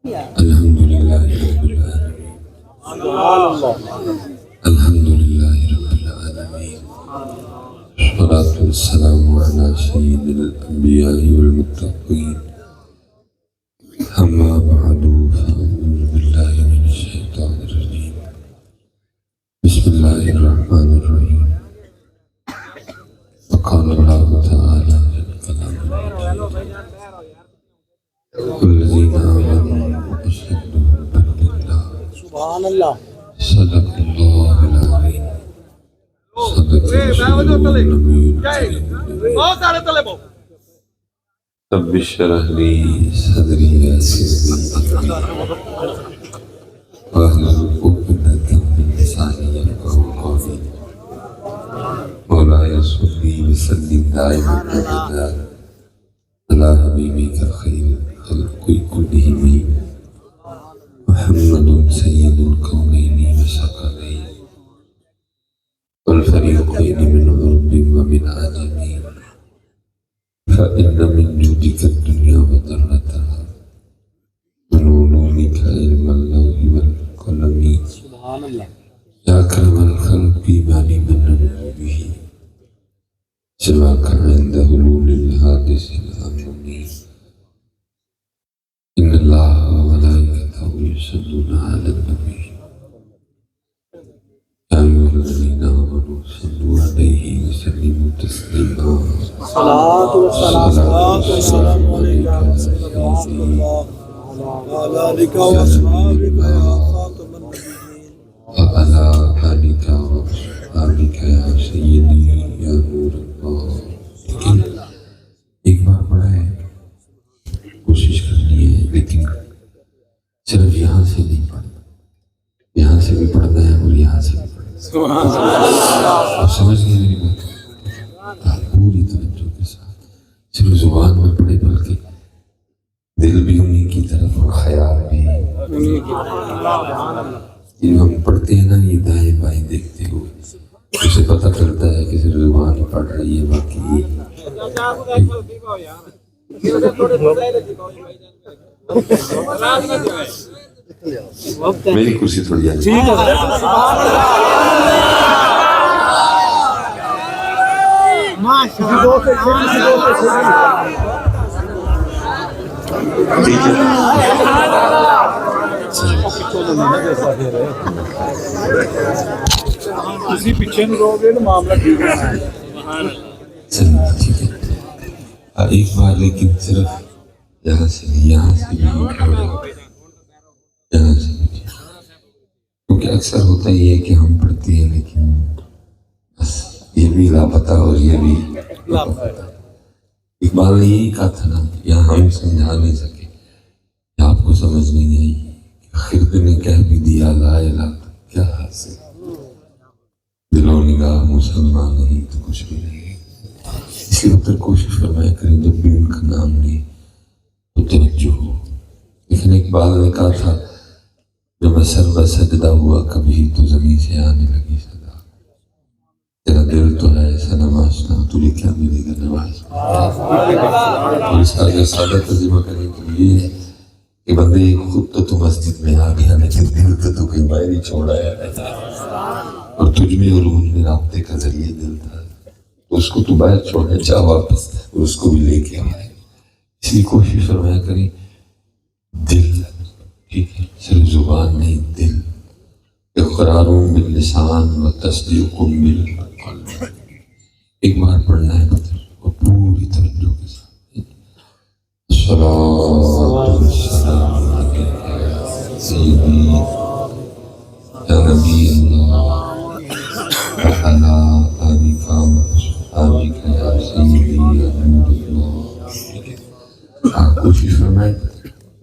الحمدللہ رب العالمین الحمدللہ رب العالمین والصلاة والسلام علی سید الانبیاء والمتقین اما بعد فاعوذ باللہ من الشیطان الرجیم بسم اللہ الرحمن الرحیم وقال اللہ تعالی والذین آمنوا اشد حبا للہ سبحان اللہ صدق اللہ العظیم صدق رسول النبی الکریم رب اشرح لی صدری ویسر لی امری واحلل عقدۃ من لسانی یفقهوا قولی مولاي صل وسلم دائما ابدا على حبيبك خير الخلق كلهم محمد سيد الكونين والثقلين والفريقين من عرب ومن عجم فإن من جودك الدنيا وضرتها من علومك علم اللوح والقلم سبحان اللہ يا أكرم الخلق ما لي من به سواك عند حلول الحادث الأمني إن الله وملائكته يصلون على النبي يا أيها الذين آمنوا صلوا عليه وسلموا تسليما الصلاة والسلام عليك يا رسول الله وعلى آلك وأصحابك يا خاتم النبيين وعلى آلك وأصحابك يا سيدي يا نور الله لیکن ایک بار پڑھا ہے کوشش کرنی ہے لیکن صرف یہاں سے نہیں پڑھنا یہاں سے بھی پڑھنا ہے اور یہاں سے بھی پڑھنا ہے آپ سمجھ گئے میری بات پوری توجہ کے ساتھ صرف زبان میں پڑھے بلکہ دل بھی انہی کی طرف اور خیال بھی جن ہم پڑھتے ہیں نا یہ دائیں بائیں دیکھتے ہوئے اسے پتہ چلتا ہے کہ صرف زبان ہی پڑھ رہی ہے باقی میری کرسی تھوڑی جاتی کسی پیچھے نہیں رو گے تو معاملہ ٹھیک ہے ٹھیک ہے ایک بار لیکن صرف یہاں سے بھی یہاں سے بھی یہاں سے بھی کیونکہ اکثر ہوتا یہ ہے کہ ہم پڑھتے ہیں لیکن بس یہ بھی لاپتہ اور یہ بھی لاپتہ اقبال نے یہی کہا تھا نا یہاں ہم سمجھا نہیں سکے یا آپ کو سمجھ نہیں آئی کہ خرد نے کہہ بھی دیا لا الہ کیا حاصل دل و نگاہ مسلمان نہیں تو کچھ بھی نہیں اس لیے اتر کوشش فرمایا کریں جب بھی ان کا نام نہیں تو توجہ ہو لیکن اقبال نے کہا تھا جب اثر و سجدہ ہوا کبھی تو زمین سے آنے لگی صدا تیرا دل تو ہے ایسا نمازنا تجھے کیا ملے گا نماز اور اس کا سادہ ترجمہ کرنے کے لیے کہ بندے خود تو مسجد میں آ گیا لیکن دل تو کہیں باہر ہی چھوڑا ہے اور تجھ میں اور ان میں رابطے کا ذریعہ دل تھا تو اس کو تو باہر چھوڑنا چاہ واپس اور اس کو بھی لے کے آئے اس لیے کوشش فرمایا کریں دل ٹھیک ہے صرف زبان نہیں دل اقراروں باللسان و تصدیقوں بالقلب ایک بار پڑھنا ہے اور پوری توجہ کے ساتھ الصلاۃ والسلام علیک سیدی یا نبی اللہ وعلی آلک وصحبک یا سیدی یا نور اللہ آپ کوشش فرمائیں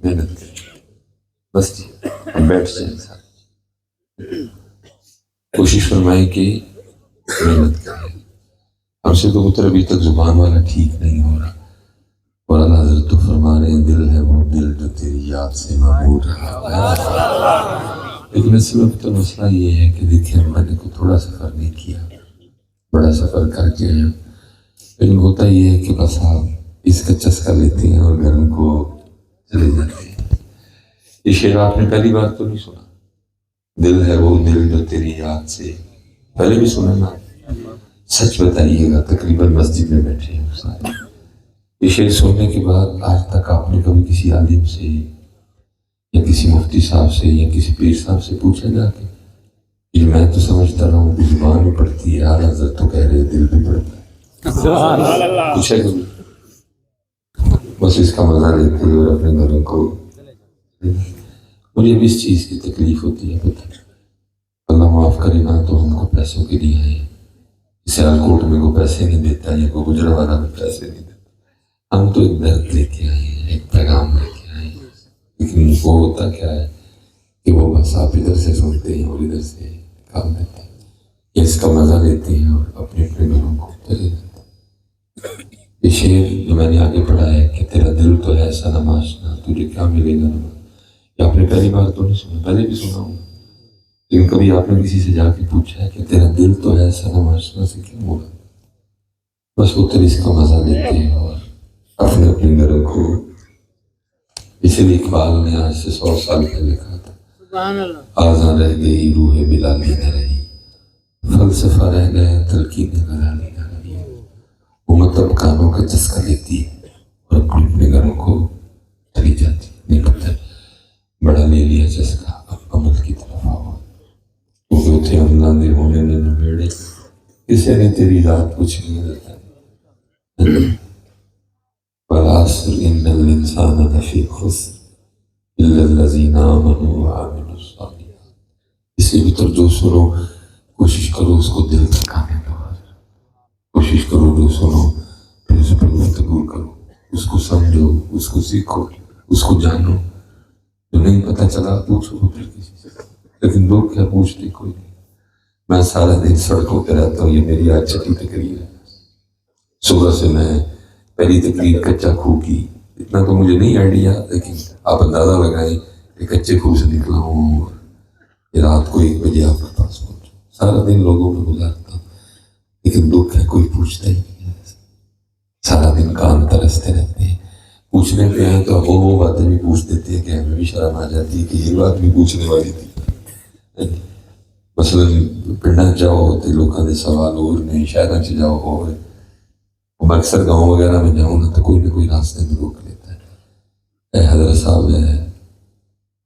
محنت کریں بس ہم بیٹھ جائیں ساتھ کوشش فرمائیں کہ محنت کریں ہم سے تو اتر ابھی تک زبان والا ٹھیک نہیں ہو رہا اور اللہ حضرت تو فرما رہے ہیں دل ہے وہ دل جو تیری یاد سے معمور رہا لیکن اس وقت تو مسئلہ یہ ہے کہ دیکھیں میں نے کو تھوڑا سفر نہیں کیا بڑا سفر کر کے آیا لیکن ہوتا یہ ہے کہ بس آپ اس کا چسکا لیتے ہیں اور گھر کو چلے جاتے ہیں یہ شعر آپ نے پہلی بار تو نہیں سنا؟ دل ہے وہ دل جو تیری یاد سے، پہلے بھی سنا نا؟ سچ بتائیے گا، تقریباً مسجد میں بیٹھے ہیں سارے، یہ شعر سننے کے بعد آج تک آپ نے کبھی کسی عالم سے یا کسی مفتی صاحب سے یا کسی پیر صاحب سے پوچھا جا کے کہ میں تو سمجھتا رہا ہوں کہ زبان بھی پڑھتی ہے، اعلیٰ حضرت تو کہہ رہے دل بھی پڑھتا ہے، پوچھا کبھی؟ بس اس کا مزہ لیتے اور اپنے گھروں کو، مجھے بھی اس چیز کی تکلیف ہوتی ہے، پتہ اللہ معاف کرے نا، تو ہم کو پیسوں کے لیے ہیں، سیال کوٹ میں کو پیسے نہیں دیتا یا کوئی گجرا والا میں پیسے نہیں دیتا، ہم تو ایک درد لے کے آئے ہیں، ایک پیغام لے کے آئے ہیں، لیکن وہ ہوتا کیا ہے کہ وہ بس آپ ادھر سے سنتے ہیں اور ادھر سے کام دیتے ہیں، یا اس کا مزہ لیتے ہیں اور اپنے اپنے گھروں کو چلے جاتے ہیں۔ یہ شعر جو میں نے آگے پڑھا ہے کہ تیرا دل تو ہے صنم آشنا، تجھے کیا ملے گا، یہ آپ نے پہلی بار تو نہیں سنا، پہلے بھی سنا ہوں، لیکن کبھی آپ نے کسی سے جا کے پوچھا ہے کہ تیرا دل تو ہے صنم آشنا سے کیوں ہوگا؟ بس وہ تیرے اس کا مزہ لیتے ہیں اور اپنے اپنے گھروں کو، اسی لیے اقبال نے آج سے 100 سال پہلے کہا تھا، آزاں رہ گئی روح بلالی نہ رہی، فلسفہ رہ گیا تلقین غزالی نہ رہی، وہ مطلب کانوں کا چسکا لیتی ہے اور اپنے اپنے گھروں کو چلی جاتی ہے، نہیں پتہ بڑا لے لیا چسکا، اب عمل کی طرف آؤ، وہ جو تھے عملہ دے ہونے نے نبیڑے، کسی نے تیری رات کچھ نہیں دیتا، والعصر ان الانسان لفی خسر الا الذین آمنوا وعملوا الصالحات، اس لیے بھی ترجو سنو، کوشش کرو اس کو دل تک آنے دو، کوشش کرو جو سنو پھر اس پر گفتگو کرو، اس کو سمجھو، اس کو سیکھو، اس کو جانو، جو نہیں پتہ چلا پوچھو پھر کسی سے، لیکن لوگ کیا پوچھتے کوئی نہیں۔ میں سارا دن سڑکوں پہ رہتا ہوں، یہ میری آج چھٹی تقریر ہے، صبح سے میں پہلی تقریر کچا کھو کی، اتنا تو مجھے نہیں آئیڈیا، لیکن آپ اندازہ لگائیں کہ کچے کھو سے نکلا ہوں اور یہ رات کو 1 بجے آپ کے پاس پہنچا، سارا دن لوگوں میں گزارتا ہوں، لیکن لوگ کیا کوئی پوچھتا ہی نہیں ہے، سارا دن کان ترستے رہتے ہیں، پوچھنے پہ آئے تو وہ باتیں بھی پوچھ دیتے ہیں کہ ہمیں بھی شرم آ جاتی ہے کہ یہ بات بھی پوچھنے والی تھی، مثلاً پنڈا جاؤ تو لوگوں کے سوال اور نہیں، شہروں سے جاؤ اور میں اکثر گاؤں وغیرہ میں جاؤں نا تو کوئی نہ کوئی راستے میں روک لیتا ہے، اے حضرت صاحب ہے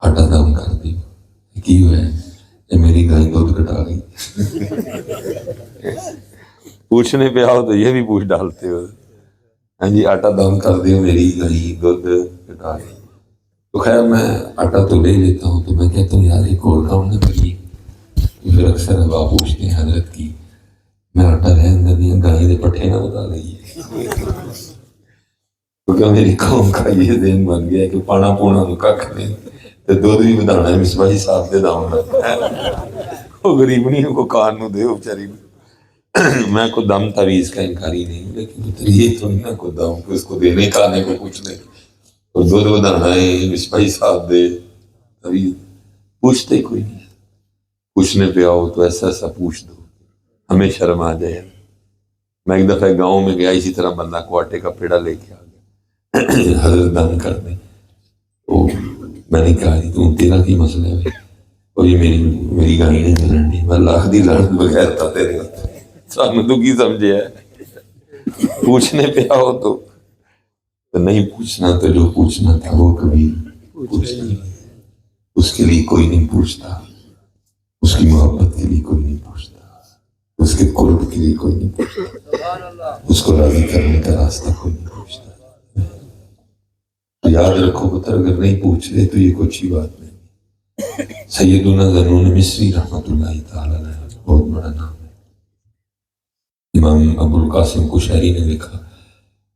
آٹا دم کر دی، کی ہوا ہے اے میری گائے دودھ کٹا گئی، پوچھنے پہ آؤ تو یہ بھی پوچھ ڈالتے ہو، ہاں جی آٹا دم کر دیو میری گائے دودھ کٹا گئی، تو خیر میں آٹا تو لے لیتا ہوں، تو میں کہتا ہوں یار ایک اور کام نہ کریے، پھر اکثر ہوا پوچھتے ہیں حضرت کی، میں آٹا رہن دیا گائے دے پٹھے نہ بتا لئیے، کیونکہ میری قوم کا یہ ذہن بن گیا ہے کہ پانا پونا تو ککھ نہیں، تو دودھ بھی بدانا ہے مصباحی صاحب دے داؤں میں، وہ غریبنی کو کان نو دے بیچاری، میں کو دم تعویذ کا انکاری نہیں، لیکن یہ تو نہیں کو دم کہ اس کو دینے کھانے کو کچھ نہیں، اور دودھ بدانا ہے مصباحی صاحب دے تعویذ، پوچھتے کوئی نہیں، پوچھنے پہ آؤ تو ایسا ایسا پوچھ دو ہمیں شرم آ جائے۔ میں ایک دفعہ گاؤں میں گیا، اسی طرح بندہ کو آٹے کا پیڑا لے کے آ گیا، حضرت دم کر دیں، تو میں نے کہا تو تیرا کی مسئلہ ہے، اور یہ میری گاڑی نہیں ملن دی، میں لاکھ دی لڑن بغیر تھا تیرے ہوتے سامنے تو کی سمجھے ہے، پوچھنے پہ آؤ تو نہیں پوچھنا، تو جو پوچھنا تھا وہ کبھی پوچھنا نہیں، اس کے لیے کوئی نہیں پوچھتا، اس کی محبت کے لیے کوئی نہیں پوچھتا، اس کے قرب کے لیے کوئی نہیں پوچھتا، اس کو راضی کرنے کا راستہ کوئی نہیں پوچھتا، تو یاد رکھو پتر اگر نہیں پوچھ رہے تو یہ کوئی اچھی بات نہیں۔ سیدنا ذنون مصری رحمۃ اللہ تعالیٰ علیہ بہت بڑا نام ہے، امام ابو القاسم قشیری نے لکھا،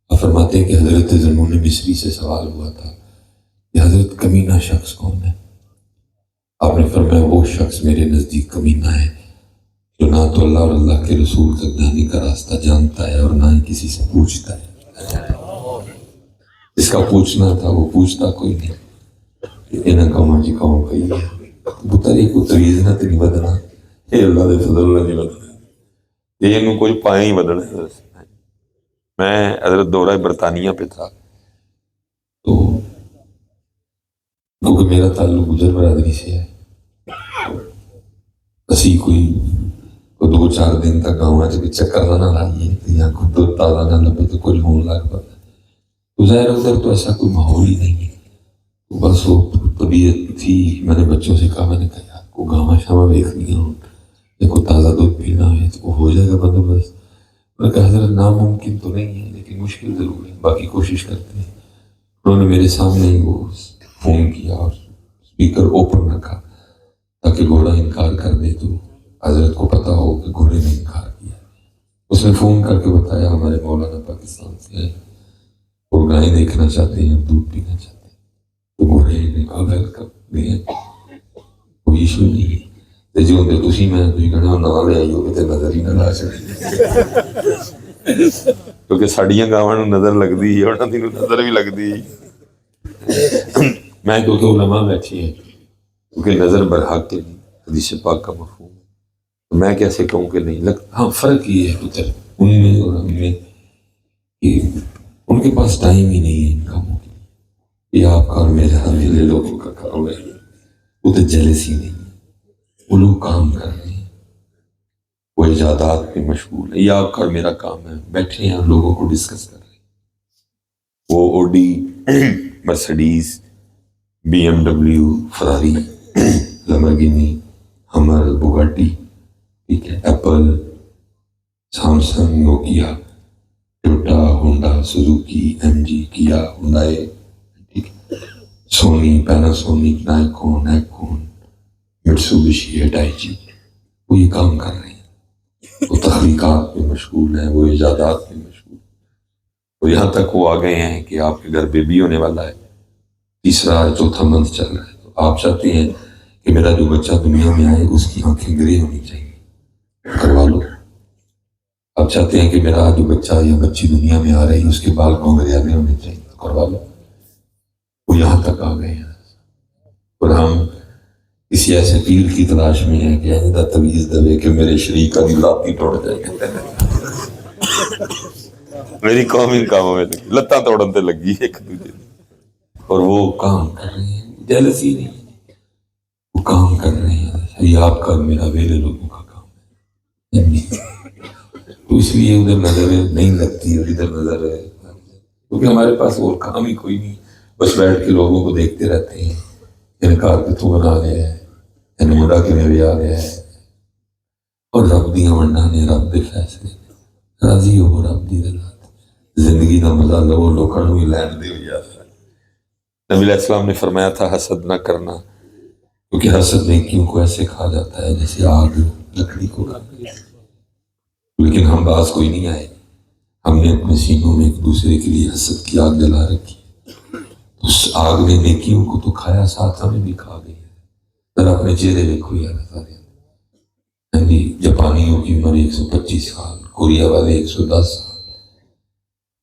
فرماتے ہیں کہ حضرت ذنون مصری سے سوال ہوا تھا کہ حضرت کمینہ شخص کون ہے؟ آپ نے فرمایا وہ شخص میرے نزدیک کمینہ ہے جو نہ تو اللہ اور اللہ کے رسول تک جانے کا راستہ جانتا ہے اور نہ ہی کسی سے پوچھتا ہے، اس کا پوچھنا تھا وہ پوچھتا کوئی نہیں، انہاں کاماں جی کام کئی ہے، بتاری کو تویز نہ تیری بدنا، اے اللہ دے فضل اللہ جی بدنا، یہ انہوں کوئی پائیں ہی بدنا ہے۔ میں حضرت دورہ برطانیہ پہ تھا، تو کیونکہ میرا تعلق گجر برادری سے ہے. اسی کوئی 2-4 دن تک گاؤں چ چکر نہ لائیے یا خود تازہ نہ لبے تو کوئی ہون لگ پاتا. تو ظاہر ادھر تو ایسا کوئی ماحول ہی نہیں ہے. تو بس وہ طبیعت تھی. میں نے بچوں سے کہا، میں نے کہا یار کو گاواں شاواں دیکھنی ہوں یا کوئی تازہ دودھ پینا ہے تو وہ ہو جائے گا بندوبست. میں نے کہا حضرت ناممکن تو نہیں ہے لیکن مشکل ضرور ہے، باقی کوشش کرتے ہیں. انہوں نے میرے سامنے ہی وہ فون کیا اور اسپیکر اوپن رکھا تاکہ گھوڑا انکار کر دے تو حضرت کو پتا ہو کہ گھوڑے نے انکار کیا. اس نے فون کر کے بتایا ہمارے مولانا پاکستان سے ہیں اور گائے دیکھنا چاہتے ہیں، دودھ پینا چاہتے ہیں. تو گھوڑے نے کہا ویلکم دیں، کوئی ایشو نہیں ہے. جی ہوں تھی میں کہنا نہ لے آئی ہوگی تو نظر ہی نہ لا چڑی کیونکہ ساڑیاں گاواں نظر لگتی ہے، انہوں نے نظر بھی لگتی. میں کیونکہ علماء بیٹھے ہیں، کیونکہ نظر برحق ہے حدیث پاک کا مفہوم. تو میں کیسے کہوں کہ نہیں لگتا. ہاں فرق یہ ہے پتر ان میں اور ہم میں کہ ان کے پاس ٹائم ہی نہیں ہے ان کاموں کے لیے. یہ آپ کا اور میرے حویلے لوگوں کا کام ہے. وہ تو جیلسی نہیں ہے. وہ لوگ کام کر رہے ہیں، وہ ایجادات پہ مشغول ہے. یہ آپ کا اور میرا کام ہے، بیٹھے ہیں لوگوں کو ڈسکس کر رہے ہیں. وہ Audi, Mercedes, B M W, Ferrari, Lamborghini, Hummer, Bugatti, ٹھیک ہے، Apple, Samsung, Nokia, Toyota, Honda, Suzuki, M G, Kia, Hyundai, ٹھیک ہے، Sony, Panasonic, Nikon, Nikon, Mitsubishi, Hitachi. وہ یہ کام کر رہے ہیں. وہ تخلیقات میں مشغول ہیں، وہ ایجادات میں مشغول ہیں. وہ یہاں تک وہ آ گئے ہیں کہ آپ کے گھر بیبی ہونے والا ہے، 3-4 منتھ چل رہا ہے. تو آپ چاہتے ہیں کہ میرا جو بچہ دنیا میں آئے اس کی آنکھیں گرے ہونی چاہیے، کروا لو. آپ چاہتے ہیں کہ میرا جو بچہ یا بچی دنیا میں آ رہی اس کے بال گھونگریانے ہونے چاہیے، کروا لو. وہ یہاں تک آ گئے ہیں. اور ہم کسی ایسے پیر کی تلاش میں ہیں کہ ایسا تویز دے کہ میرے شریک کا لاتی توڑ جائے. میری قوم ان کاموں میں لگی، لتاں توڑن تے لگی ایک دوجے. اور وہ کام کر رہے ہیں، جیلسی نہیں، وہ کام کر رہے ہیں. یہ آپ کا میرا ویلے لوگوں کا کام ہے. تو اس لیے ادھر نظر نہیں لگتی اور ادھر نظر ہے کیونکہ ہمارے پاس اور کام ہی کوئی نہیں. بس بیٹھ کے لوگوں کو دیکھتے رہتے ہیں. انکار کہ تو بنا گیا ہے، مڈا کے میں بھی آ گیا ہے. اور رب دیاں ونڈاں نے رب دے فیصلے راضی ہو. رب دی رضا زندگی کا مزہ لو، لوگوں کو ہی لین دے ہو جاتا ہے. نبی علیہ السلام نے فرمایا تھا حسد نہ کرنا، کیونکہ حسد نیکیوں کو ایسے کھا جاتا ہے جیسے آگ لکڑی کو کھاتی ہے. لیکن ہم باز کوئی نہیں آئے. ہم نے اپنے سینوں میں ایک دوسرے کے لیے حسد کی آگ جلا رکھی. اس آگ نے نیکیوں کو تو کھایا، ساتھ ہمیں بھی کھا گئی. ذرا اپنے چہرے دیکھو یار سارے. جاپانیوں کی عمر 125 سال، کوریا والے 110 سال،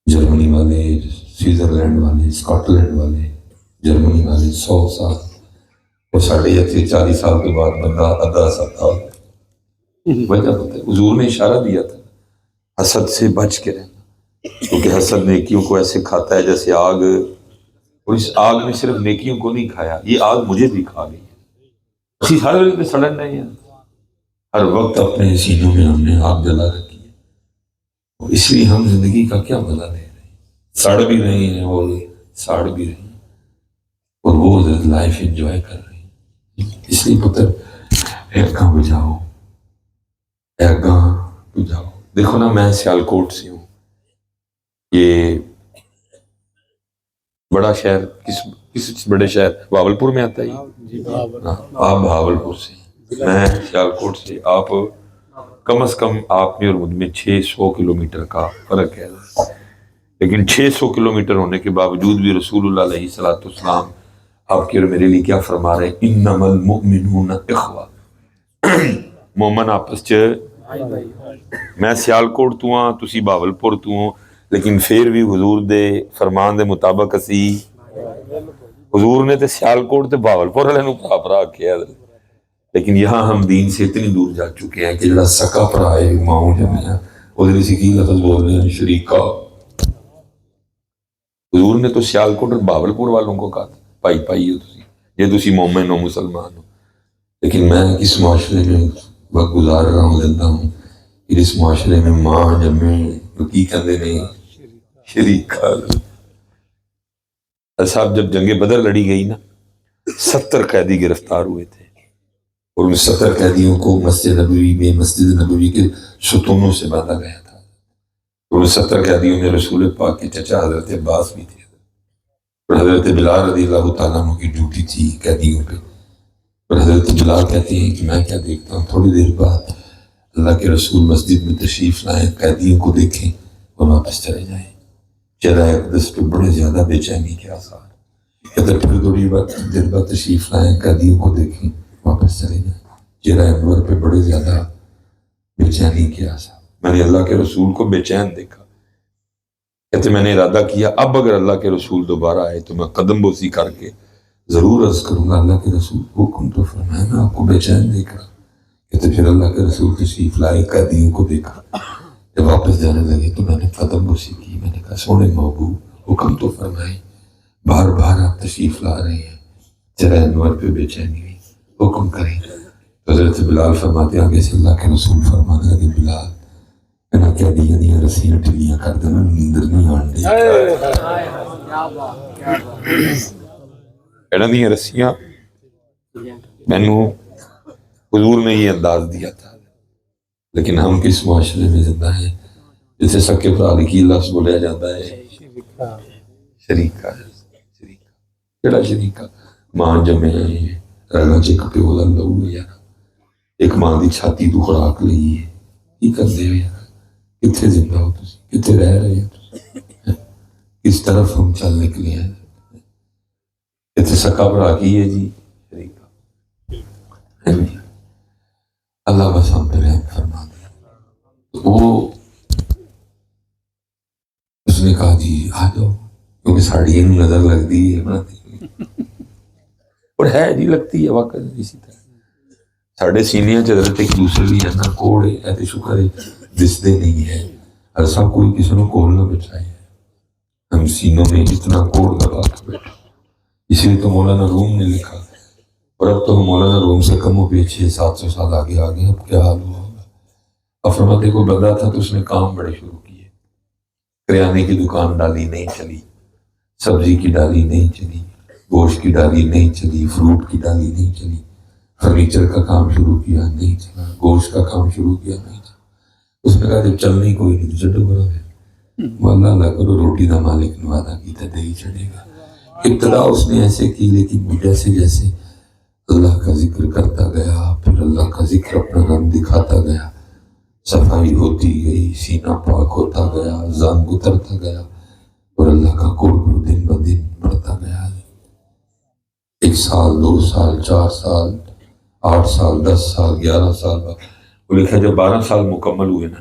جرمنی والے، سوئٹزرلینڈ والے، اسکاٹ لینڈ والے، جرمنی والے 100 سال. اور 40 سال کے بعد بندہ آدھا سکتا ہو. وجہ ہوتا ہے حضور نے اشارہ دیا تھا حسد سے بچ کے رہنا، کیونکہ حسد نیکیوں کو ایسے کھاتا ہے جیسے آگ. اور اس آگ نے صرف نیکیوں کو نہیں کھایا، یہ آگ مجھے بھی کھا گئی. اسی ہر وقت سڑن رہے ہیں، ہر وقت اپنے سینوں میں ہم نے آگ جلا رکھی ہے. اور اس لیے ہم زندگی کا کیا مزہ لے رہے ہیں، سڑ بھی رہے ہیں اور ساڑ بھی رہے ہیں، اور وہ لائف انجوائے کر رہے ہیں. اس لیے پتر ایگاں بجاؤ، ایگاں بجاؤ. دیکھو نا میں سیالکوٹ سے ہوں. یہ بڑا شہر کس بڑے شہر بہاولپور میں آتا ہے. آپ بہاولپور سے، میں سیالکوٹ سے. آپ کم از کم آپ میں اور مجھ میں 600 کلومیٹر کا فرق ہے. لیکن 600 کلومیٹر ہونے کے باوجود بھی رسول اللہ علیہ الصلوۃ والسلام آپ کے اور میرے لیے کیا فرما رہے ہیں؟ انما المؤمنون اخوہ. مومن آپس چ. میں سیالکوٹ تو ہاں، تسی بہاولپور تو ہوں، لیکن پھر بھی حضور دے فرمان دے مطابق اسی حضور نے تے سیالکوٹ تے بہاولپور والے نوں بھرا کیا. لیکن یہاں ہم دین سے اتنی دور جا چکے ہیں کہ جڑا سکا بھرا ہے ماؤں جمیا وہ اسی کی لفظ بول رہے ہیں شریکا. حضور نے تو سیالکوٹ اور بہاولپور والوں کو کہا تھا بھائی ہو تسی. یہ تسی مومن ہو مسلمان ہو، لیکن میں کس معاشرے میں وقت گزار رہا ہوں، زندہ ہوں کہ اس معاشرے میں ماں جمے کی کہتے نہیں شریک صاحب جب جنگ بدر لڑی گئی نا 70 قیدی گرفتار ہوئے تھے اور ان 70 قیدیوں کو مسجد نبوی میں مسجد نبوی کے ستونوں سے باندھا گیا تھا۔ اور ان 70 قیدیوں میں رسول پاک کے چچا حضرت عباس بھی تھے اور حضرت بلال رضی اللہ تعالیٰ عنہ کی ڈیوٹی تھی قیدیوں پہ۔ اور حضرت بلال کہتے ہیں کہ میں کیا دیکھتا ہوں، تھوڑی دیر بعد اللہ کے رسول مسجد میں تشریف لائیں، قیدیوں کو دیکھیں اور واپس چلے جائیں۔ چہرہ اقدس پہ بڑے زیادہ بے چینی کے آثار، کہتے پھر تھوڑی دیر بعد تشریف لائیں، قیدیوں کو دیکھیں واپس چلے جائیں۔ چہرہ انور پہ بڑے زیادہ بے چینی کے آثار۔ میں نے اللہ کے رسول کو بے چین دیکھا، کہتے میں نے ارادہ کیا اب اگر اللہ کے رسول دوبارہ آئے تو میں قدم بوسی کر کے ضرور عرض کروں گا اللہ کے رسول حکم تو فرمائے، میں آپ کو بے چین دیکھ رہا۔ کہتے پھر اللہ کے رسول تشریف لائے، قیدیوں کو دیکھا، جب واپس جانے لگے تو میں نے قدم بوسی کی، میں نے کہا سونے محبوب حکم تو فرمائے، بار بار آپ تشریف لا رہے ہیں، چہرہ انور پہ بے چینی ہوئی، حکم کریں۔ تو حضرت بلال فرماتے ہیں آگے سے اللہ کے رسول فرمانے لگے بلال انہاں قیدیاں دیاں رسیاں ڈھیلیاں کر دینا، نیندر نہیں آن دے، انہاں دیاں رسیاں مینوں حضور نے یہ انداز دیا تھا۔ لیکن ہم کس معاشرے میں زندہ ہیں جسے سکے بھرا کی لفظ بولیا جاتا ہے شریکہ، کیڑا شریکہ؟ ماں جمے رگاں چ پیو دا لہو ہے یار، ایک ماں دی چھاتی تو خوراک لئی ہے، کی کردے ہو یار؟ کتھے زندہ ہو تسی؟ کتھے رہ رہے ہو؟ کس طرف ہم چل نکلے ہیں؟ کتھے سکا بھرا کی ہے جی شریکہ؟ اللہ بس ہم پہ رحم فرما دے۔ وہ اس نے کہا جی آ جاؤ، کیونکہ ساڑی یہ نظر لگ دی ہے اور ہے جی لگتی ہے واقعی اسی طرح ساڑھے سینیاں حضرت ایک دوسرے بھی ہے نا کوڑ ہے، ایسے شکر ہے دس دے نہیں ہے، عرصہ کوئی کسی نے کوڑ نہ بچائے ہے، ہم سینوں میں اتنا کوڑ لگا کے بیٹھے۔ اسی لیے تو مولانا روم نے لکھا، اور اب تو مولانا روم سے کم و بیش 600-700 سال آگے آگے، اب کیا حال ہوا ہوگا۔ اب فرماتے کو بندہ تھا تو اس نے کام بڑے شروع کیے، کریانے کی دکان ڈالی نہیں چلی، سبزی کی ڈالی نہیں چلی، گوشت کی ڈالی نہیں چلی، فروٹ کی ڈالی نہیں چلی، فرنیچر کا کام شروع کیا نہیں چلا، گوشت کا کام شروع کیا نہیں چلا۔ اس نے کہا جب چلنے کوئی نہیں تو چڈو برا ہے، واللہ اللہ کرو روٹی دا مالک نے وعدہ کیتا دے ہی چڑھے گا۔ ابتدا اس نے ایسے کی، لیکن جیسے جیسے اللہ کا ذکر کرتا گیا، پھر اللہ کا ذکر اپنا رنگ دکھاتا گیا، صفائی ہوتی گئی، سینہ پاک ہوتا گیا، زنگ اترتا گیا، اور اللہ کا قرب دن بہ دن بڑھتا گیا۔ 1 سال 2 سال 4 سال 8 سال 10 سال 11 سال بعد وہ لکھا جب 12 سال مکمل ہوئے نا،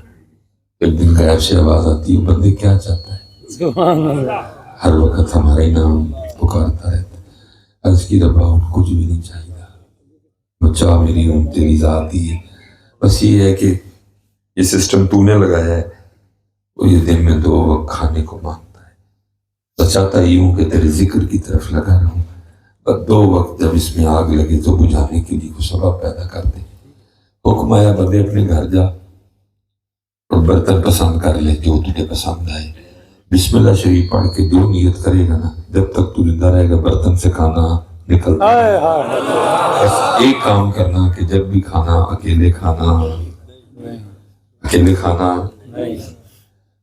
ایک دن غیب سے آواز آتی ہے بندے کیا چاہتا ہے؟ سبحان اللہ، ہر وقت ہمارے نام پکارتا رہتا ہے۔ عرض کی ربا کچھ بھی نہیں چاہیے، بچہ میری ہوں تیری ذات ہی ہے، بس یہ ہے کہ یہ سسٹم تو نے لگایا ہے، وہ یہ دن میں 2 وقت کھانے کو مانگتا ہے، بس چاہتا ہی ہوں کہ تیرے ذکر کی طرف لگا رہوں، بس 2 وقت جب اس میں آگ لگے تو بجھانے کے لیے کوئی سبب پیدا کر دے۔ حکم آیا بندے اپنے گھر جا اور برتن پسند کر لے جو تجھے پسند آئے، بسم اللہ شریف پڑھ کے جو نیت کرے گا نا جب تک تو زندہ رہے گا برتن سے کھانا نکلتا ہے۔ بس ایک کام کرنا کہ جب بھی کھانا اکیلے کھانا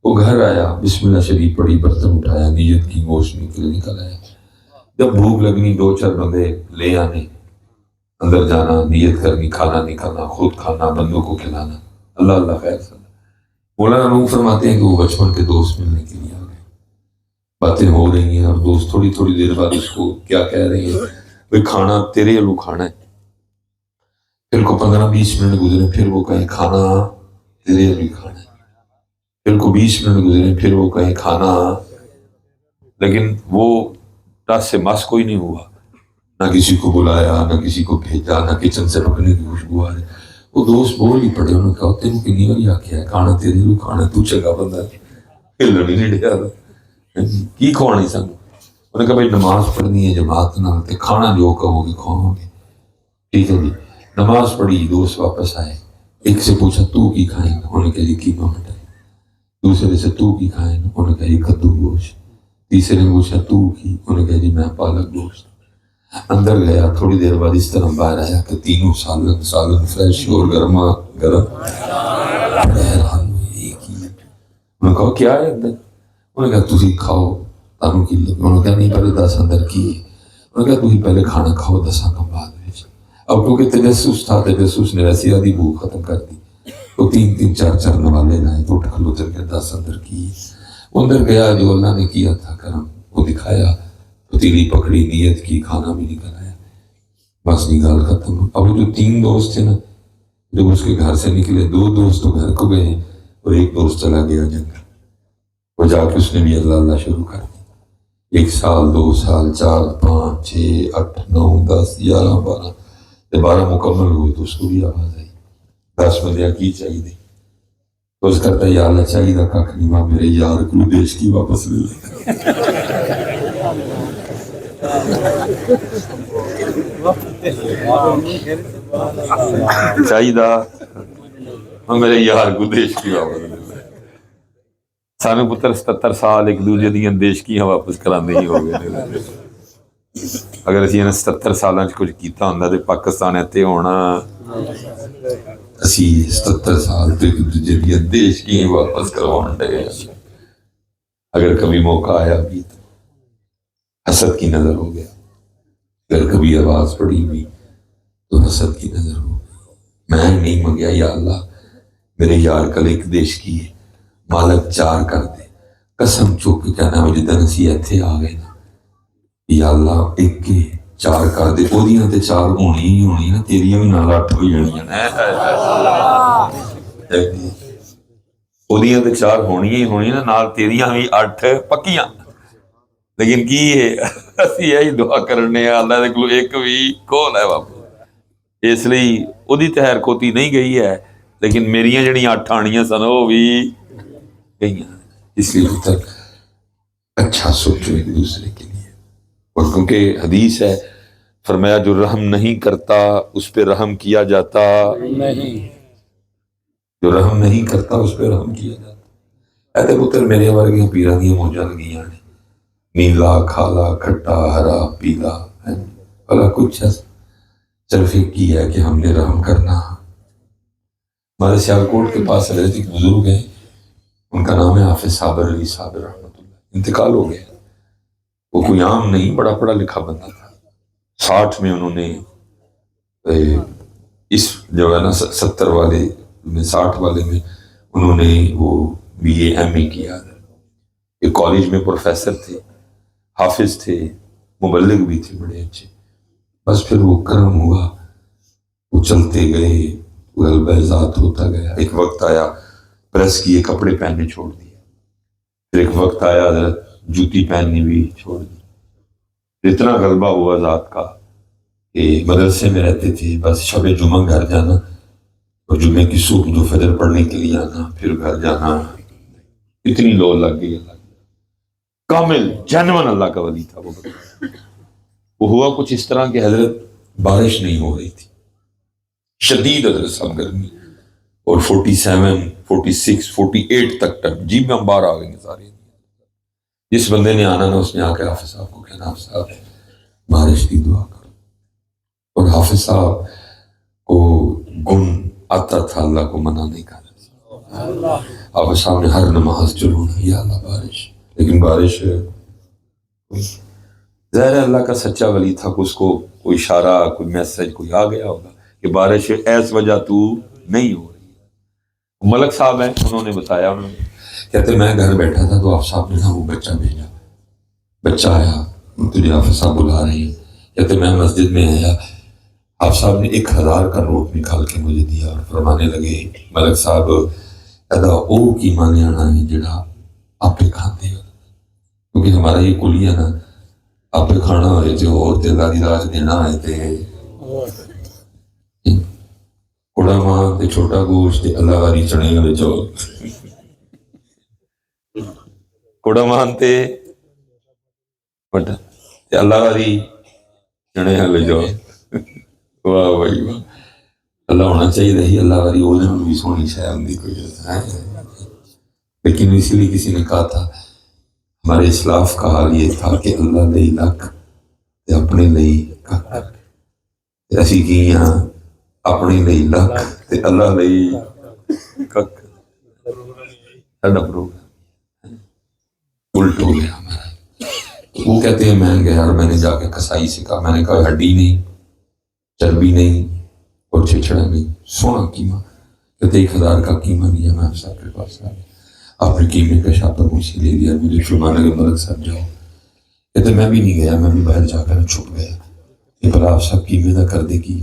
وہ گھر آیا، بسم اللہ شریف پڑھی، برتن اٹھایا، نیت کی، گوشت نکل آیا۔ جب بھوک لگنی 2-4 بندے لے آنے، اندر جانا، نیت کرنی، کھانا نکالنا، خود کھانا، بندوں کو کھلانا، اللہ اللہ خیر صلی۔ مولانا روم فرماتے ہیں کہ وہ بچپن کے دوست ملنے کے لیے آ گئے، باتیں ہو رہی ہیں اور دوست تھوڑی تھوڑی دیر بعد اس کو کیا کہہ رہے ہیں، بھئی کھانا تیرے الو کھانا ہے، پھر کو 15-20 منٹ گزرے، پھر وہ کہیں کھانا تیرے الو کھانا ہے، پھر کو 20 منٹ گزرے، پھر وہ کہیں کھانا، لیکن وہ ٹس سے مس کوئی نہیں ہوا، نہ کسی کو بلایا، نہ کسی کو بھیجا، نہ کچن سے پکنے کی خوشبو آ رہی۔ وہ دوست بول ہی پڑے، انہوں نے کہا تینوں کی نہیں ہوئی آکھیا ہے کھانا تیرے لو کھانا، تو چنگا بندہ ہے ہلن ہی نہیں ڈیا کی کھوانا سن، انہوں نے کہا بھائی نماز پڑھنی ہے جماعت نال تے کھانا جو کہو گے کھواؤں گے. ٹھیک ہے جی. نماز پڑھی, دوست واپس آئے. ایک سے پوچھا تو کی کھائیں گا, انہوں نے کہا جی قیمہ مٹن. دوسرے سے تو کی کھائیں گا, انہوں نے کہا جی کدو گوشت. تیسرے نے پوچھا تو کی, انہوں نے کہا جی میں پالک گوشت. اندر گیا, تھوڑی دیر بعد اس طرح باہر آیا کہ تینوں سالن فریش اور گرما گرم. حیران ہوئے ایک ہی. انہوں نے کہا کیا ہے اندر؟ انہوں نے کہا تسی کھاؤ تانوں کی لگے. انہوں نے کہا نہیں پہلے دس اندر کی. انہوں نے کہا تسی پہلے کھانا کھاؤ دساں کم بعد میں. اب کیونکہ تجسس تھا, تجسس نے ویسی آدھی بھوک ختم کر دی. تو تین چار نوالے لائے تو اٹھ کھلو اتر کے 10 اندر کی. اندر گیا, جو اللہ نے کیا تھا کرم وہ دکھایا. پتیلی پکڑی, نیت کی, کھانا بھی نکل آیا. بس نگال ختم. اب جو 3 دوست تھے نا, جب اس کے گھر سے نکلے, 2 دوست تو گھر کو گئے اور ایک دوست چلا گیا جنگل. وہ جا کے اس نے بھی اللہ اللہ شروع کر دی. 1 سال 2 سال 4 5 6 8 9 10 11 12. جب 12 مکمل ہوئے تو اس کو بھی آواز آئی 10 بندیاں کی چاہیے. تو اس کرتا یا اللہ چاہیے دا کھا نہیں ماں میرے یار کو دیش کی واپس لے لے. چاہیے دا میرے یار کو دیش کی واپس لے لے. سانو پتر 77 سال ایک دوجے دیاں دیش کی واپس کرانے ہی ہو گئے. اگر اسی 77 سالاں کچھ کیتا ہوندا تے پاکستان اتنے ہونا. اسی 77 سال تو ایک دوجے دیاں دیش کی واپس کرواؤں دے. اگر کبھی موقع آیا بھی تو حسد کی نظر ہو گیا. اگر کبھی آواز پڑی بھی تو حسد کی نظر ہو گئی. میں نہیں منگیا یا اللہ میرے یار کل ایک دیش کی ہے, مالک 4 کر دے. قسم چوک کے کہنا وہ جدن اسی ایتھے آ گئے نا, یا اللہ ایک کے 4 کر دے. اوہدیاں تے 4 ہونی ہی ہونی نا, تیریاں بھی نال 8 ہوئی جانیاں. اوہدیاں تے 4 ہونی ہی ہونی نا, نال تیریاں بھی 8 پکیاں. لیکن کی ہے اسی یہی دعا کرنے ہیں اللہ دے کولوں ایک بھی کول ہے واپس. اس لیے وہی تہر کھوتی نہیں گئی ہے, لیکن میریاں جڑیاں 8 آنیاں سن وہ بھی گئیاں. اس لیے تک اچھا سوچو ایک دوسرے کے لیے. اور کیونکہ حدیث ہے فرمایا جو رحم نہیں کرتا اس پہ رحم کیا جاتا نہیں. جو رحم نہیں کرتا اس پہ رحم کیا جاتا. ایسے پتر میرے ورگیاں پیران دیاں موجاں لگیاں نے, نیلا کھالا کھٹا ہرا پیلا بلا کچھ ہے. صرف ایک کی ہے کہ ہم نے رحم کرنا. ہمارے سیالکوٹ کے پاس حضرت ایک بزرگ ہیں, ان کا نام ہے حافظ صابر علی صاحب رحمۃ اللہ. انتقال ہو گیا. وہ کوئی عام نہیں, بڑا پڑھا لکھا بندہ تھا. 60 میں انہوں نے اس جو ہے نا 70 والے میں 60 والے میں انہوں نے وہ BA MA کیا. ایک کالج میں پروفیسر تھے, حافظ تھے, مبلغ بھی تھے بڑے اچھے. بس پھر وہ کرم ہوا, وہ چلتے گئے, غلبہ ذات ہوتا گیا. ایک وقت آیا پریس کیے کپڑے پہننے چھوڑ دیے. پھر ایک وقت آیا حضرت جوتی پہننی بھی چھوڑ دی. اتنا غلبہ ہوا ذات کا کہ مدرسے میں رہتے تھے, بس شب جمعہ گھر جانا اور جمعے کی صبح جو فجر پڑھنے کے لیے آنا, پھر گھر جانا. اتنی لو لگ گئی. اللہ کامل جینون اللہ کا ولی تھا. وہ ہوا کچھ اس طرح کہ حضرت بارش نہیں ہو رہی تھی, شدید حضرت صاحب گرمی, اور 47 46 48 تک جی میں ہم باہر آ گئے سارے. جس بندے نے آنا نا اس نے آ کے حافظ صاحب کو کہنا حافظ صاحب بارش کی دعا کرو. اور حافظ صاحب کو گن آتا تھا, اللہ کو منع نہیں کر رہا. حافظ صاحب نے ہر نماز چلونا یا اللہ بارش. لیکن بارش ظاہر ہے اللہ کا سچا ولی تھا, اس کو کوئی اشارہ کوئی میسج کوئی آ گیا ہوگا کہ بارش ایس وجہ تو نہیں ہو رہی. ملک صاحب ہیں, انہوں نے بتایا, انہوں نے کہتے میں گھر بیٹھا تھا تو آپ صاحب نے وہ بچہ بھیجا. بچہ آیا, تجھے حافظ صاحب بلا رہے ہیں. کہتے میں مسجد میں آیا, آپ صاحب نے 1000 کا نوٹ نکال کے مجھے دیا اور فرمانے لگے ملک صاحب ادا او کی مانے آنا ہے جڑا آپ پہ کھاتے ہو. کیونکہ ہمارا یہ کلیہ نا آپ پہ کھانا ہوئے تھے اور اللہ دی راج دینا آئے تھے. کوڑا ماں تے چھوٹا گوشت تے اللہ والی چنے والے چول. کوڑا مان تے بڑا اللہ والی جنے لے جاؤ واہ بھائی واہ اللہ ہونا چاہیے ہی اللہ والی وہ بھی سونی شاید ہوں کوئی لیکن اسی لیے کسی نے کہا تھا ہمارے اسلاف کا حال یہ تھا کہ اللہ لئی لکھ تے اپنے لئی کک اسی کی یہاں اپنے لئی لکھ تے اللہ لئی کک ساڈا پروگرام الٹ ہو گیا ہمارا وہ کہتے ہیں میں گیا اور میں نے جا کے کسائی سے کہا میں نے کہا ہڈی نہیں چربی نہیں اور چھچڑا نہیں سونا قیمہ کہتے 1000 کا قیمہ لیا میں آپ صاحب کے پاس آ گیا آپ نے قیمے کا شاپر مجھ سے لے لیا مجھے فرمانے لگے ملک صاحب جاؤ کہتے میں بھی نہیں گیا میں بھی باہر جا کر چھپ گیا کہ بھلا آپ صاحب قیمے نہ کر دے گی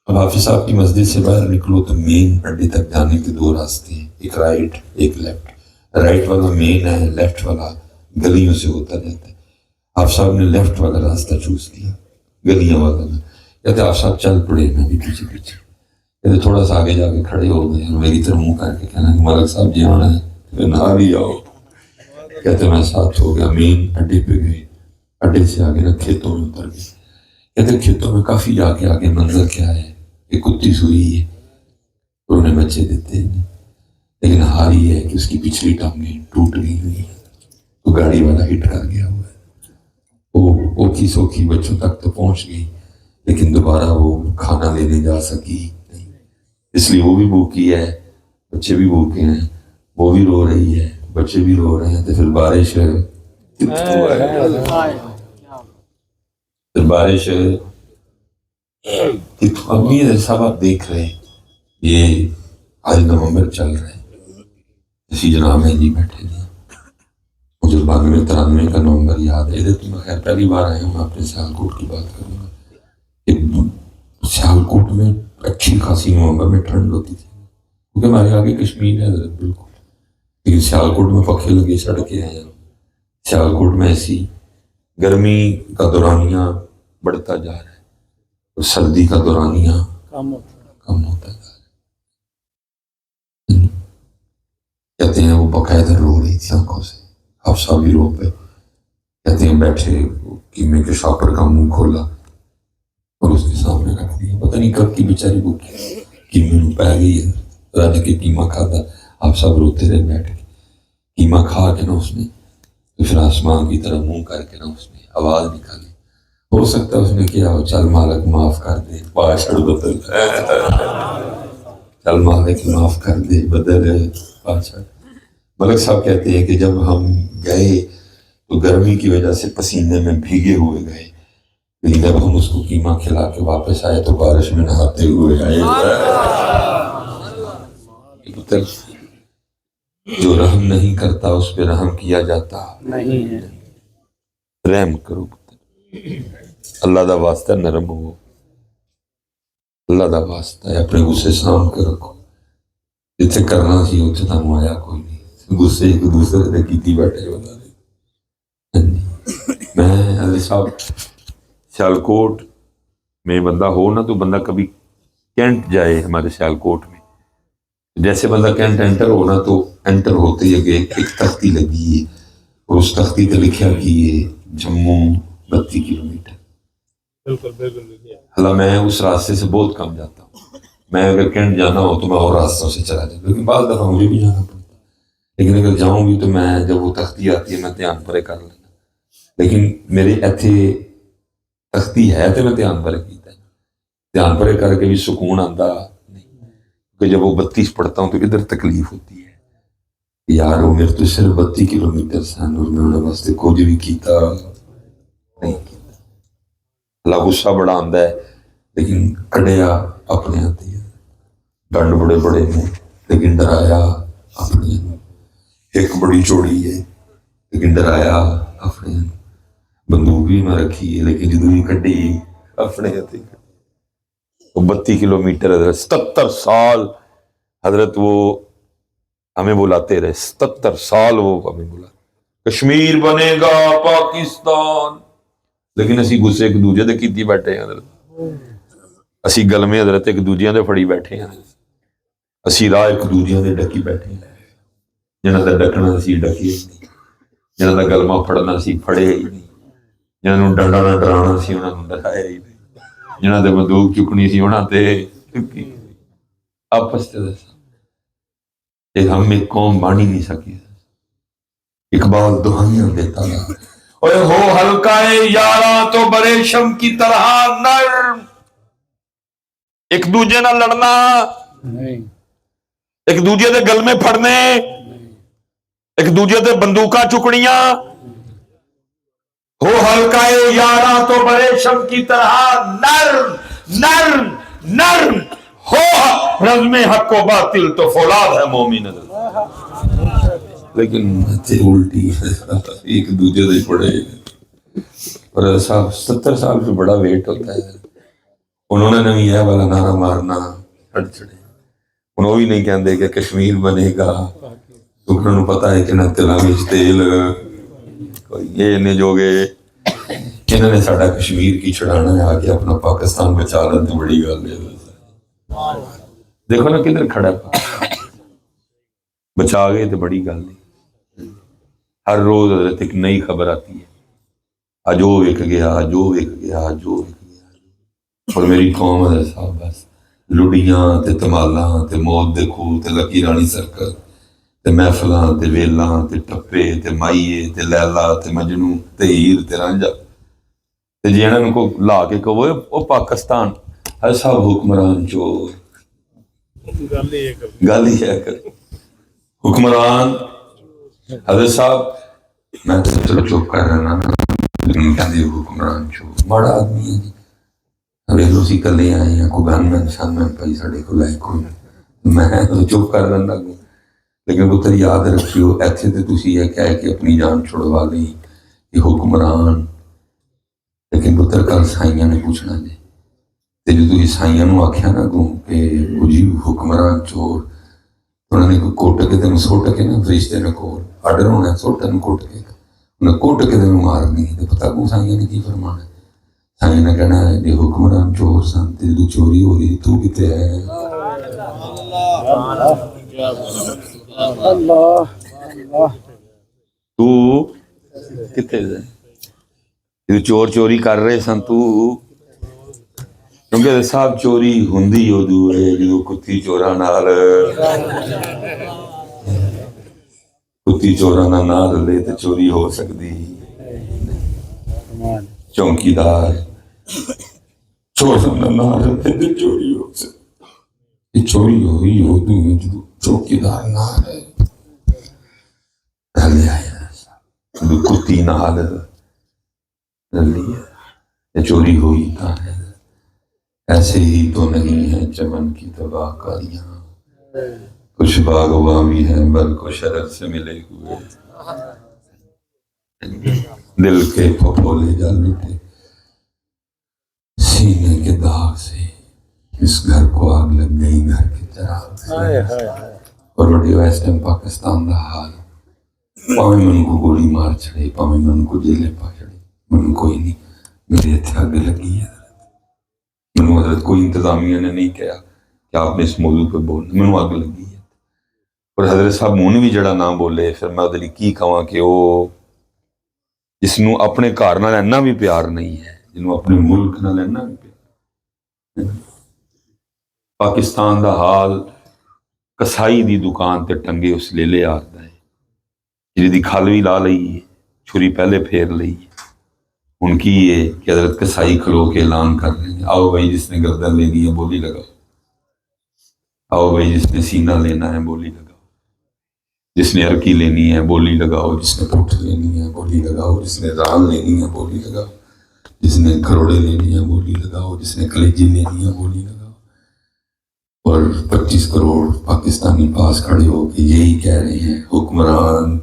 اب حافظ صاحب کی مسجد سے باہر نکلو تو مین اڈے تک جانے کے 2 راستے ہیں ایک رائٹ ایک لیفٹ رائٹ والا مین ہے لیفٹ والا گلیوں سے ہوتا جاتا ہے آپ صاحب نے لیفٹ والا راستہ چوز کیا گلیاں والا کہتے آپ صاحب چل پڑے میں بھی پیچھے پیچھے کہتے تھوڑا سا آگے جا کے کھڑے ہو گئے اور میری طرح منہ کر کے کہنا کہ ملک صاحب جی آنا ہے نہ بھی آؤ کہتے میں ساتھ ہو گیا مین اڈے پہ گئے اڈے سے آگے نہ کھیتوں میں اتر گئے کہتے کھیتوں میں کافی جا کے آگے منظر کیا ہے کہ کتی سوئی ہے اور انہیں بچے دیتے نہیں لیکن حال یہ ہے کہ اس کی پچھلی ٹانگیں ٹوٹ گئی ہوئی ہیں تو گاڑی والا ہٹ کر گیا ہوا ہے وہ اوکھی سوکھی بچوں تک تو پہنچ گئی لیکن دوبارہ وہ کھانا لینے جا سکی نہیں اس لیے وہ بھی بھوکی ہے بچے بھی بھوکے ہیں وہ بھی رو رہی ہے بچے بھی رو رہے ہیں تو پھر بارش ابھی سب آپ دیکھ رہے ہیں یہ آج نومبر چل رہا ہے اسی جناب ہیں جی بیٹھے ہیں مجھے 92-93 کا نومبر یاد ہے تو میں خیر پہلی بار آیا ہوں میں اپنے سیالکوٹ کی بات کروں گا سیالکوٹ میں اچھی خاصی نومبر میں ٹھنڈ ہوتی تھی کیونکہ ہمارے آگے کشمیر ہے بالکل لیکن سیالکوٹ میں پنکھے لگے سڑکیں ہیں سیالکوٹ میں ایسی گرمی کا دورانیہ بڑھتا جا رہا ہے اور سردی کا دورانیہ کم ہوتا جا رہا ہے کہتے ہیں وہ باقاعدہ رو رہی تھی آنکھوں سے حفصہ بھی رو پہ کہتے ہیں بیٹھے قیمے کے شاپر کا منہ کھولا اور اس کے سامنے رکھ دیا پتہ نہیں کب کی بیچاری وہ قیمے میں پہ گئی ہے رج کے قیمہ کھاتا آپ سب روتے رہے بیٹھ کے قیمہ کھا کے نا اس نے تو پھر آسمان کی طرح منہ کر کے نا اس نے آواز نکالی ہو سکتا ہے اس نے کیا ہو چل مالک معاف کر دے پاشڑ بدل چل مالک معاف کر دے بدل پاشڑ ملک صاحب کہتے ہیں کہ جب ہم گئے تو گرمی کی وجہ سے پسینے میں بھیگے ہوئے گئے لیکن جب ہم اس کو قیمہ کھلا کے واپس آئے تو بارش میں نہاتے ہوئے آئے جو رحم نہیں کرتا اس پہ رحم کیا جاتا نہیں ہے رحم کرو اللہ دا واسطہ نرم ہو اللہ دا واسطہ ہے اپنے غصے سام کے رکھو جتنے کرنا سی اتنے تمہیں آیا کوئی نہیں غصے ایک دوسرے سے کیتی بیٹھے بتا دے میں علی صاحب سیالکوٹ میں بندہ ہو نا تو بندہ کبھی کینٹ جائے ہمارے سیالکوٹ میں جیسے بندہ کینٹ انٹر ہونا تو انٹر ہوتے ہی ایک تختی لگی ہے اور اس تختی پہ لکھا کہ یہ جموں 32 کلومیٹر حالانکہ میں اس راستے سے بہت کم جاتا ہوں میں اگر کینٹ جانا ہو تو میں اور راستوں سے چلا جاتا ہوں لیکن بعض دفعہ مجھے بھی جانا پڑتا لیکن اگر جاؤں بھی تو میں جب وہ تختی آتی ہے میں دھیان پرے کر لینا لیکن میرے ایتھے تختی ہے تو میں دھیان پرے کیتا ہے دھیان پرے کر کے بھی سکون آتا نہیں کہ جب وہ 32 پڑھتا ہوں تو ادھر تکلیف ہوتی ہے یار وہ میرے تو صرف 32 کلومیٹر سن اور میں انہیں واسطے کچھ بھی کیتا نہیں کیتا اللہ غصہ بڑا آندا ہے لیکن کڑیا اپنے آتی ہے ڈنڈ بڑے بڑے ہیں لیکن ڈرایا اپنے ایک بڑی چوڑی ہے لیکن ڈرایا اپنے بندوق بھی میں رکھی ہے لیکن جدو بھی کڈی اپنے ہاتھی 32 کلومیٹر حضرت 77 سال حضرت وہ ہمیں بلاتے رہے 77 سال وہ ہمیں بلا کشمیر بنے گا پاکستان لیکن اسی غصے ایک دوجے دے کیتی بیٹھے ہیں حضرت اسی گل میں حضرت ایک دوجیاں دے پھڑی بیٹھے ہیں اسی راہ ایک دوجیاں دے ڈکی بیٹھے ہیں جنہاں دا ڈکنا سی ڈکے نہیں جنہاں دا گلمہ پھڑنا سی پھڑے ہی نہیں ਜਿਨ੍ਹਾਂ ਨੂੰ ਡਰਨਾ ਡਰਾਉਣਾ ਸੀ ਉਹਨਾਂ ਨੂੰ ਡਰਾਇਆ ਹੀ ਨਹੀਂ, ਜਿਨ੍ਹਾਂ ਤੇ ਬੰਦੂਕ ਚੁੱਕਣੀ ਸੀ ਉਹਨਾਂ ਤੇ ਚੁੱਕੀ। ਆਪਸ ਚ ایک ہم ایک قوم بن ہی نہیں سکی۔ اقبال دہانیاں دیتا ہے، اوے ہو ہلکائے یاراں تو بریشم کی طرح نرم، ایک دوجے نہ لڑنا، ایک دوجے دے گل میں پھڑنے، ایک دوجے دے بندوقاں چکڑیاں۔ ہو ہلکائے یاراں تو بریشم کی طرح نرم نرم نرم، ہو رزم حق و باطل تو فولاد ہے مومن۔ لیکن الٹی ایک دوجے سے پڑے، اور صاحب 70 سال سے بڑا ویٹ ہوتا ہے، انہوں نے بھی یہ والا نعرہ مارنا چھڑ چھڑے، انہوں بھی نہیں کہتے کہ کشمیر بنے گا، کیونکہ انہوں پتا ہے کہ نہ تیلا میں تیل یہ نے جو گے انہوں نے ساڑھا کشمیر کی چھڑانا ہے، آگے اپنا پاکستان بچا لیتے، بڑی گل ہے۔ دیکھو نا کدھر کھڑا ہے، بچا گئے تو بڑی گل نہیں۔ ہر روز حضرت ایک نئی خبر آتی ہے، آج وہ وک گیا، آج وہ وک گیا، آج وہ وک گیا۔ اور میری قوم حضرت صاحب بس لڑیاں تے تمالاں تے موت دے کھو تے لکی رانی سرکت تے محفلاں تے ویلاں تے ٹپے تے مائیے تے لیلا تے مجنو تے ہیر تے رانجا تے جنہاں کو لا کے کہو وہ پاکستان حضرت صاحب حکمران چور، گل ہی ہے کر حکمران حضرت صاحب۔ میں تو چلو چپ کر رہا نا، کہتے حکمران چور ماڑا آدمی ہے جی، ویلو سی کلے آئے ہیں، کوئی گن میں شان میں پائی ساڑے کو لائے کوئی، میں تو چپ کر رہا گوں۔ لیکن پتر یاد رکھیو ایتھے تے تسی یہ کہہ کے اپنی جان چھڑوا لی کہ حکمران، لیکن پتر کل سائیاں نے پوچھنا جی، تے جو تو سائیاں نو آکھیا نا گوں کہ جی حکمران چور، انہوں نے کوٹ کے تینوں سوٹ کے نا فرشتے نے کول آڈر ہونا ہے، سوٹا نو کوٹ کے انہیں کوٹ کے تینوں مارنی ہے، پتہ کو سائیاں نے کی فرمانا ہے؟ سائیاں نے کہنا ہے یہ حکمران چور سن، تیری تو چوری ہو رہی، تو کتے ہے؟ تو کتے ہے؟ یہ چور چوری کر رہے سن تو، کیونکہ صاحب چوری ہوندی ادو ہے جو کتی چوراں نال کتی چوراں نال رلے تے چوری ہو سکتی۔ چوکیدار چوراں نال رلے تے چوری ہو سکتی، یہ چوری ہوئی ادو ہے جو چوکیدار نال رلے آیا، جو کتی نال رلی ہے، یہ چوری ہوئی تھا ہے۔ ایسے ہی تو نہیں ہے چمن کی تباہ کاریاں، کچھ باغواں بھی ہیں بلکہ شرر سے ملے ہوئے، دل کے پھپھولے جل اٹھے سینے کے داغ سے، اس گھر کو آگ لگ گئی گھر کے چراغ سے۔ اور بڑی ویسٹرن پاکستان دا حال، پاویں من کو گولی مار چھڑے، پاویں من کو جیلے پا چھڑے، من کوئی نہیں، میرے اتھے آگ لگی ہے۔ منو حضرت کوئی انتظامیہ نے نہیں کہا کہ آپ نے اس موضوع پہ بولنا، منو آگ لگی ہے۔ اور حضرت صاحب مون بھی جڑا نہ بولے، پھر میں ادھر کی کہاں کہ وہ جس نو اپنے گھر نال اینا بھی پیار نہیں ہے، جنوں اپنے ملک نال اینا بھی پیار۔ پاکستان دا حال کسائی دی دکان تے ٹنگے اس لیلے آردا ہے، جی دی کھال بھی لا لئی ہے، چھری پہلے پھیر لئی ہے۔ ان کی یہ کہ حضرت کسائی کھلو کے اعلان کر رہے ہیں، آؤ بھائی جس نے گردن لینی ہے بولی لگاؤ، آؤ بھائی جس نے سینہ لینا ہے بولی لگاؤ، جس نے عرقی لینی ہے بولی لگاؤ، جس نے پٹھ لینی ہے بولی لگاؤ، جس نے ران لینی ہے بولی لگاؤ، جس نے کروڑے لینی ہے بولی لگاؤ، جس نے کلیجی لینی ہے بولی لگاؤ۔ اور 25 کروڑ پاکستانی پاس کھڑے ہو کے یہی کہہ رہے ہیں حکمران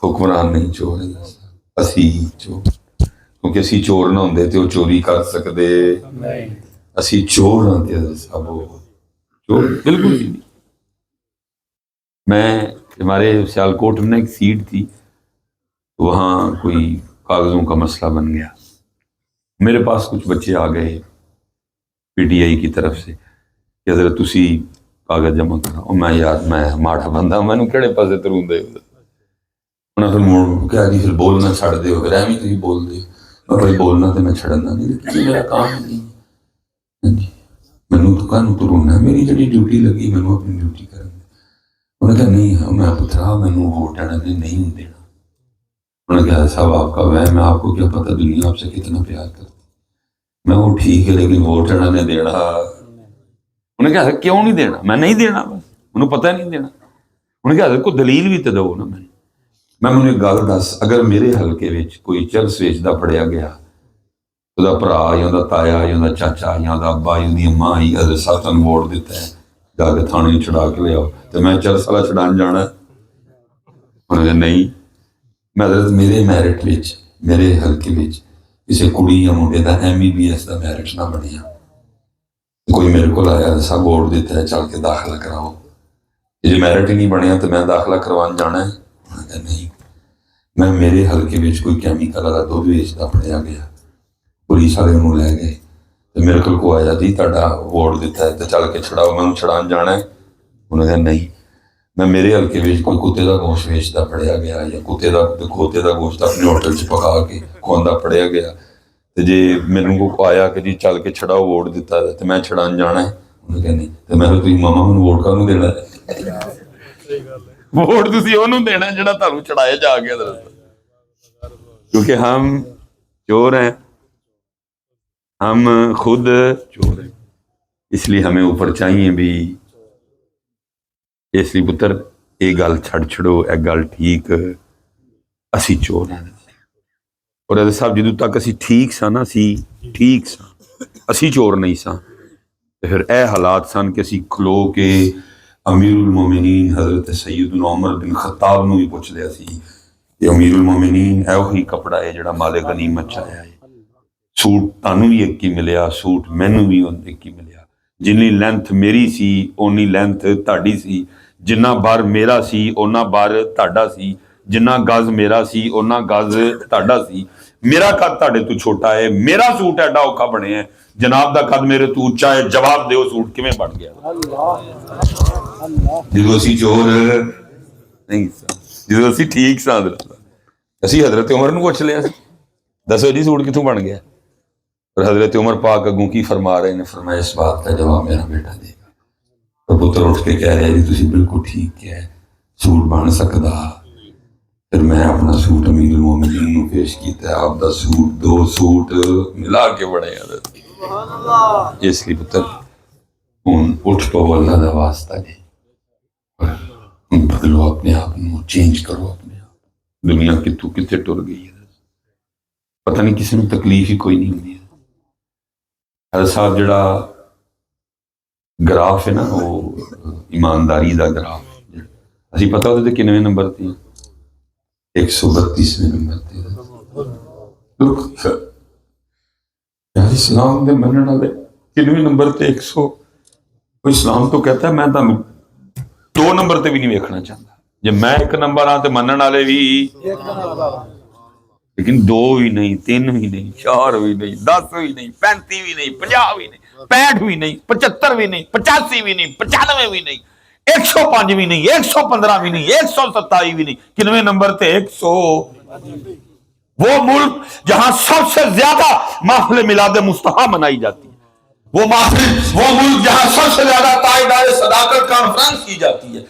حکمران نہیں چور ہے، اسی چور، کیونکہ اسی چور نہ ہوندے تے وہ چوری کر سکتے، اسی چور نہ تے سب چور بالکل ہی نہیں۔ میں ہمارے سیالکوٹ میں ایک سیٹ تھی، وہاں کوئی کاغذوں کا مسئلہ بن گیا، میرے پاس کچھ بچے آ گئے پی ٹی آئی کی طرف سے کہ حضرت تسی کاغذ جمع کرا، اور میں یار میں ماڑا بندہ، میں کہڑے پاسے تروں دے، انہیں پھر موڑ کہا جی پھر بولنا چھڑ دے پھر ایویں تھی بول دے بھائی بولنا تو میں چھڑنا نہیں لیکن میرا کام نہیں ہے جی مینوں تو کہوں تو رونا میری جڑی ڈیوٹی لگی مینوں اپنی ڈیوٹی کرن دے انہیں کہا نہیں میں پترا مینوں ووٹ دینا نہیں دینا انہوں نے کہا صاحب آپ کا وہم ہے آپ کو کیا پتہ دنیا آپ سے کتنا پیار کرتی میں وہ ٹھیک ہے لیکن ووٹ انہوں نے دینا انہیں کہا کیوں نہیں دینا میں نہیں دینا بس انہوں پتہ نہیں دینا انہیں کہا کوئی دلیل بھی تو دو نا میں انہیں ایک گل دس اگر میرے حلقے وچ کوئی چرس ویچدا پڑیا گیا ਉਹਦਾ ਭਰਾ ਜਾਂ ਉਹਦਾ ਤਾਇਆ ਜਾਂ ਉਹਦਾ ਚਾਚਾ ਜਾਂ ਉਹਦਾ ਅੱਬਾ ਜਾਂ ਉਹਦੀ ਮਾਂ ਹੀ ਅਗਰ ਸਾਥਨ ਵੋਟ ਦਿੱਤਾ ਹੈ ਜਾ ਕੇ ਥਾਣੇ ਛੁਡਾ ਕੇ ਲਿਆਓ ਤੇ ਮੈਂ ਚਰਸ ਵਾਲਾ ਛੁਡਾਉਣ ਜਾਣਾ ਉਹਨੇ ਕਿਹਾ ਨਹੀਂ ਮੈਂ ਮੇਰੇ ਮੈਰਿਟ ਵਿੱਚ ਮੇਰੇ ਹਲਕੇ ਵਿੱਚ ਕਿਸੇ ਕੁੜੀ ਜਾਂ ਮੁੰਡੇ ਦਾ MBBS ਦਾ ਮੈਰਿਟ ਨਾ ਬਣਿਆ ਕੋਈ ਮੇਰੇ ਕੋਲ ਆਇਆ ਸਭ ਵੋਟ ਦਿੱਤਾ ਹੈ ਚੱਲ ਕੇ ਦਾਖਲਾ ਕਰਾਓ ਜੇ ਮੈਰਿਟ ਹੀ ਨਹੀਂ ਬਣਿਆ ਤਾਂ ਮੈਂ ਦਾਖਲਾ ਕਰਵਾਉਣ ਜਾਣਾ ਹੈ ਉਹਨੇ ਕਿਹਾ ਨਹੀਂ ਮੈਂ ਮੇਰੇ ਹਲਕੇ ਵਿੱਚ ਕੋਈ ਕੈਮੀਕਲ ਵਾਲਾ ਦੁੱਧ ਵੇਚਦਾ ਫੜਿਆ ਗਿਆ ਪੁਲਿਸ ਵਾਲੇ ਉਹਨੂੰ ਲੈ ਗਏ ਤੇ ਮੇਰੇ ਕੋਲ ਆਇਆ ਜੀ ਤੁਹਾਡਾ ਵੋਟ ਦਿੱਤਾ ਹੈ ਤੇ ਚੱਲ ਕੇ ਛੁਡਾਓ ਮੈਨੂੰ ਛੁਡਾਉਣ ਜਾਣਾ ਹੈ ਉਹਨੇ ਕਿਹਾ ਨਹੀਂ ਮੈਂ ਮੇਰੇ ਹਲਕੇ ਵਿੱਚ ਕੋਈ ਕੁੱਤੇ ਦਾ ਗੋਸ਼ਤ ਵੇਚਦਾ ਫੜਿਆ ਗਿਆ ਜਾਂ ਖੋਤੇ ਦਾ ਗੋਸ਼ਤ ਆਪਣੇ ਹੋਟਲ 'ਚ ਪਕਾ ਕੇ ਖਵਾਉਂਦਾ ਫੜਿਆ ਗਿਆ ਤੇ ਜੇ ਮੈਨੂੰ ਕੋਈ ਆਇਆ ਕਿ ਜੀ ਚੱਲ ਕੇ ਛੁਡਾਓ ਵੋਟ ਦਿੱਤਾ ਤੇ ਮੈਂ ਛੁਡਾਉਣ ਜਾਣਾ ਹੈ ਉਹਨੇ ਕਿਹਾ ਨਹੀਂ ਤੇ ਮੈਂ ਕਿਹਾ ਤੁਸੀਂ ਮਾਮਾ ਮੈਨੂੰ ਵੋਟ ਕਾਹਨੂੰ ਦੇਣਾ ਵੋਟ ਤੁਸੀਂ ਉਹਨੂੰ ਦੇਣਾ ਜਿਹੜਾ ਤੁਹਾਨੂੰ ਛੁਡਾਇਆ ਜਾ ਕੇ ਕਿਉਂਕਿ ਹਮ ਚੋਰ ہیں ہم خود چور ہیں اس لیے ہمیں اوپر چاہیے بھی اس لیے پتر یہ گل چھڑ چھڑو یہ گل ٹھیک اسی چور ہیں اور صاحب جدوں تک اسی ٹھیک سا نا سی ٹھیک سا اسی چور نہیں سا پھر اے حالات سن کہ اسی کھلو کے امیر المومنین حضرت سیدنا عمر بن خطاب نو بھی پوچھ لیا سی کہ امیر المومنین ہے وہی کپڑا ہے جڑا مال غنیمت چاہیا ہے سوٹ تانوں بھی ایک ہی ملیا سوٹ مینوں بھی ایک ہی ملیا جنی لینتھ میری سی اونی لینتھ تہاڈی سی جنہ بار میرا سی اونا بار تہاڈا سی جنہ گز میرا سی اونا گز تہاڈا سی میرا قد تہاڈے تو چھوٹا ہے میرا سوٹ ایڈا اوکھا بنے ہے جناب دا قد میرے تو اونچا ہے جواب دیو سوٹ کیویں بن گیا جدوں اسی چور نہیں جدوں اسی ٹھیک سا اسی حضرت عمر نو پوچھ لیا دسو جی سوٹ کتوں بن گیا اور حضرت عمر پاک اگوں کی فرما رہے ہیں فرمایا اس بات کا جواب میرا بیٹا دے گا اور پتر اٹھ کے کہہ رہے ہیں تسی بالکل ٹھیک ہے سوٹ بن سکدا پھر میں اپنا سوٹ امیر المومنین نو پیش کیتا ہے آپ دا سوٹ دو سوٹ ملا کے بڑے حضرت اس لیے پتر ہن اٹھ پو اللہ دا واسطہ جی اور بدلو اپنے آپ نو چینج کرو اپنے آپ دنیا کتوں کتے ٹر گئی ہے پتہ نہیں کسی نے تکلیف ہی کوئی نہیں ہوتی ہے حضرت صاحب جڑا گراف ہے نا وہ ایمانداری دا گراف اسی پتہ ہوتے تھے کنویں نمبر تھی 132ویں نمبر تھی یار اسلام دے منن والے کنویں نمبر تے 100 اسلام تو کہتا ہے میں تانوں 2 نمبر تے بھی نہیں ویکھنا چاہتا جے میں 1 نمبر ہاں تے منن والے بھی لیکن 2 بھی نہیں 3 بھی نہیں 4 بھی نہیں 10 بھی نہیں 35 بھی نہیں 50 بھی نہیں 65 بھی نہیں 75 بھی نہیں 85 بھی نہیں 95 بھی نہیں 105 بھی نہیں 115 بھی نہیں 127 بھی نہیں کنویں نمبر تے 100 وہ ملک جہاں سب سے زیادہ محفل میلاد مصطفیٰ منائی جاتی ہے وہ ملک جہاں سب سے زیادہ تاجدار صداقت کانفرنس کی جاتی ہے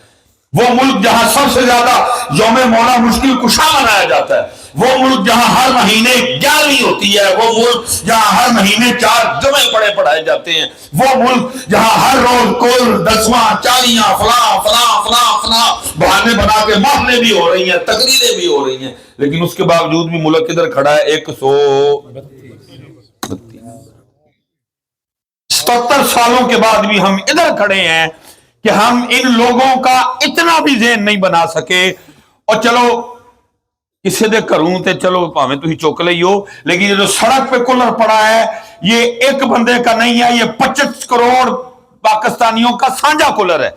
وہ ملک جہاں سب سے زیادہ یوم مولا مشکل کشا منایا جاتا ہے وہ ملک جہاں ہر مہینے 11ویں ہوتی ہے وہ ملک جہاں ہر مہینے 4 جمعے پڑھائے جاتے ہیں وہ ملک جہاں ہر روز کل 10واں 40واں فلاں بہانے بنا کے محفلیں بھی ہو رہی ہیں تقریریں بھی ہو رہی ہیں لیکن اس کے باوجود بھی ملک ادھر کھڑا ہے 177 سالوں کے بعد بھی ہم ادھر کھڑے ہیں کہ ہم ان لوگوں کا اتنا بھی ذہن نہیں بنا سکے اور چلو کسی دے کروں تے چلو پاویں تسی چوک لئی ہو لیکن جو سڑک پہ کولر پڑا ہے یہ ایک بندے کا نہیں ہے یہ 25 کروڑ پاکستانیوں کا سانجا کولر ہے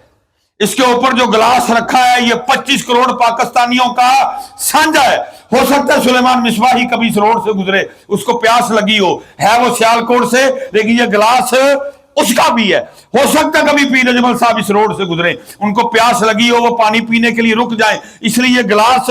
اس کے اوپر جو گلاس رکھا ہے یہ 25 کروڑ پاکستانیوں کا سانجا ہے ہو سکتا ہے سلیمان مصباحی کبھی اس روڈ سے گزرے اس کو پیاس لگی ہو ہے وہ سیالکوٹ سے لیکن یہ گلاس اس کا بھی ہے ہو سکتا ہے کبھی پیر اجمل صاحب اس روڈ سے گزرے ان کو پیاس لگی ہو وہ پانی پینے کے لیے رک جائیں اس لیے یہ گلاس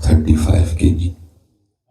35 kg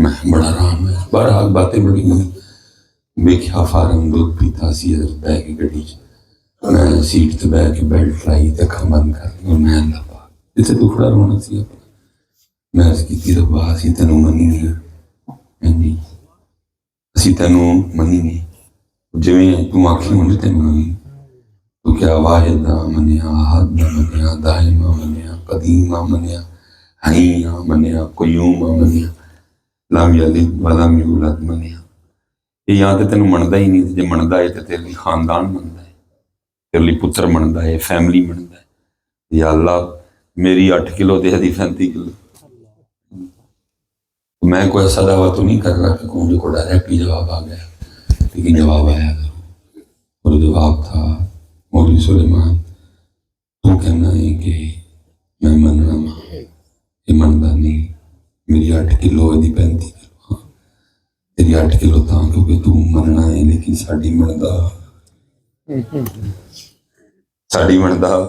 میں بڑا آرام ہے. بہرحال باتیں بڑی ہوئی. ویکھیا فارم دودھ پیتا سی بہ کے گڈی چ. میں سیٹ تے بہ کے بیلٹ لائی تے اکھاں بند کر لی. میں اللہ پاک جتھے دکھڑا رونا سی اپنا میں عرض کیتی ربا اسی تینوں منی نہیں, اسی تینوں منی نہیں جویں تو آکھی ہوں تینوں منی. تو کیا واحد نہ منیا, احد نہ منیا, دائم نہ منیا, قدیم نہ منیا, حی نہ منیا, قیوم نہ منیا, لم یلد ولم یولد منیا. یہ یا تے تینوں مندا ہی نہیں, جے مندا ہے تے تیرے لیے خاندان مندا ہے, تیرے لیے پتر مندا ہے, فیملی مندا ہے. یا اللہ میری 8 کلو تے ہدی 35 کلو. میں کوئی ایسا دعویٰ تو نہیں کر رہا کہ مجھے کو ڈائریکٹلی جواب آ گیا, لیکن جواب آیا ضرور. اور جواب تھا مولوی سلیمان تو کہنا ہے کہ میں من رہا ہوں, یہ مندا نہیں. میری 8 کلو ہے 35 کلو. ہاں تیری 8 کلو تھا کیونکہ تو مننا ہے, لیکن ساڈی مندا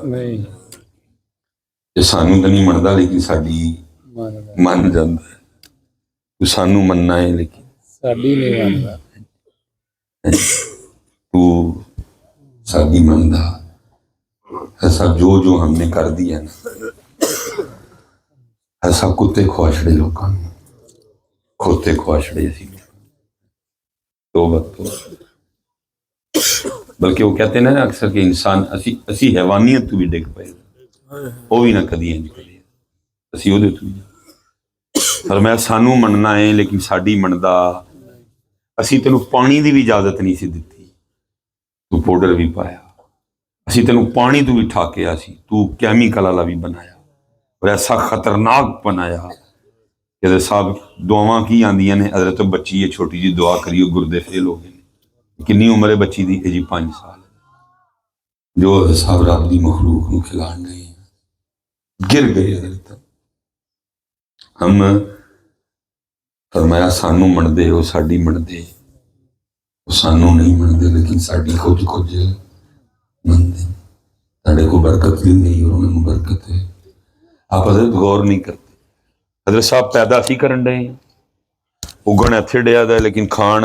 نہیں کہ سانوں تو نہیں مندا لیکن ساڈی من جاندا ہے. تو سانوں مننا ہے لیکن ساڈی نہیں آندا. تو ساڈی مندا. ایسا جو ہم نے کر دیا نا, ایسا کتے خواہشڑے لوگوں نے کھوتے خواہشڑے اسی تو بلکہ وہ کہتے ہیں نا اکثر کہ انسان اسی حیوانیت تو بھی ڈگ پائے, وہ بھی نہ کدی انج کرے اسی وہ تو بھی. فرمایا سانوں مننا ہے لیکن ساڈی مندا. اسی تینوں پانی دی بھی اجازت نہیں سی دتی, تو پاؤڈر بھی پایا. اسی تینوں پانی تو بھی ٹھاکیا سی, تو کیمیکل والا بھی بنایا اور ایسا خطرناک بنایا کہ حضرت صاحب دعاواں کی آندیاں نے. حضرت بچی ہے چھوٹی جی دعا کریو گردے فیل ہو گئے. کنی عمر ہے بچی دی؟ جی 5 سال. جو حضرت صاحب رب دی مخلوق نو کھلان گئے گر گئے. حضرت ہم فرمایا سانوں مندے ہو, ساڈی مندے, وہ سانوں نہیں مندے لیکن ساڈی کچھ مندے. ساڈے کو برکت بھی نہیں اور انہوں برکت ہے. آپ حضرت غور نہیں کرتے. حضرت صاحب پیدا سی کرن ڈے, اگن ایتھے ڈیا دا لیکن کھان.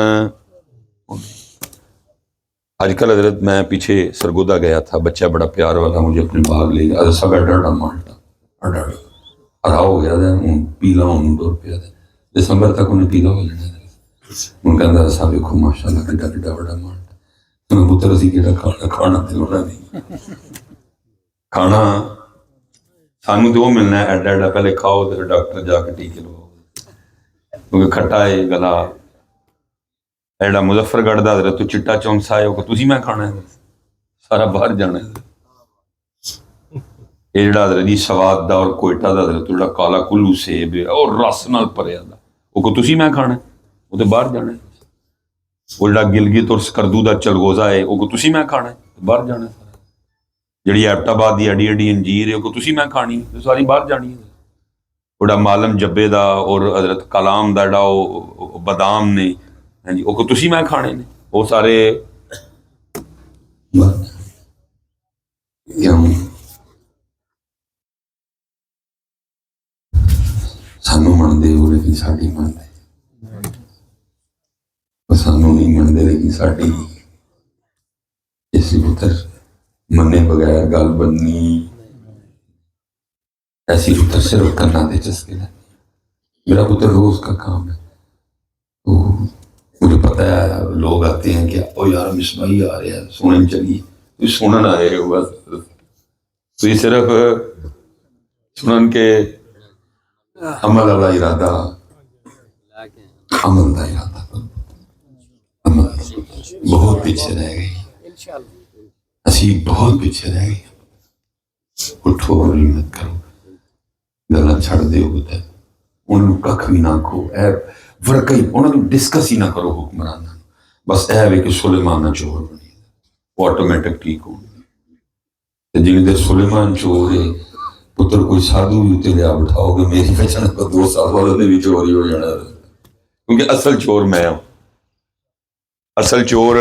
آج کل حضرت میں پیچھے سرگودا گیا تھا, بچہ بڑا پیار والا مجھے اپنے باغ لے گیا. حضرت صاحب اڈا مالٹا ہرا ہو گیا تھا, پیلا ہونے 2 روپیہ تھا. دسمبر تک انہیں پیلا ہو جانا. ان کا اندازہ صاحب دیکھو ماشاء اللہ کڈا بڑا مالٹا. انہیں پتر اسی کہڑا کھانا تے ہونا نہیں. کھانا سانوں تو وہ ملنا ہے ایڈا پہلے کھاؤ تو ڈاکٹر جا کے ٹیکے لگاؤ, کیونکہ کھٹا ہے گلا. ایڈا مظفر گڑھ دا حضرت تو چٹا چونسا ہے, وہ تسی میں کھانا ہے, سارا باہر جانا ہے. یہ جڑا حضرت جی سواد دا اور کوئٹہ دا حضرت جڑا کالا کلو سیب اور رس نال بھریا دا, وہ تسی میں کھانا ہے, وہ تو باہر جانا ہے. وہ جڑا گلگت اور سکردو دا چلگوزا ہے, وہ تسی میں کھانا ہے, باہر جانا ہے. جڑی ایبٹ آباد دی ایڈی انجیر ہے, وہ تسی میں کھانی ہے, ساری باہر جانی ہے. وہ جڑا مالم جبے دا اور حضرت کلام دا جڑا بادام نے, ہاں جی, وہ تسی میں کھانے نے, وہ سارے سانوں منتے ہو لیکن ساڈی منتے, سانوں نہیں منتے لیکن ساڈی. اس پتر منے بغیر گل بننی ایسی پتر صرف کرنا دے چسکے لے. میرا پتر روز کا کام ہے, تو مجھے پتہ ہے لوگ آتے ہیں کہ او یار مصباحی آ رہے ہیں سنن چلیے, تو سنن آ رہے ہو بس, تو یہ صرف سنن کے عمل والا ارادہ, عمل کا ارادہ, عمل بہت پیچھے رہ گئی. اسی بہت پیچھے رہ گئی. اٹھو اور ہمت کرو, گلا چھڑ دیو پتر, انہوں ککھ بھی نہ کھو, اے ورکئی انہوں ڈسکس ہی نہ کرو حکمران, بس اے وے کہ سلیمان چور بنی, وہ آٹومیٹک ٹھیک ہو. جن دے سلیمان چور ہے پتر کوئی سادھو بھی اتنے لیا بٹھاؤ گے میری پہچان کو 2 سال والے بھی چوری ہو جانا, کیونکہ اصل چور میں ہوں, اصل چور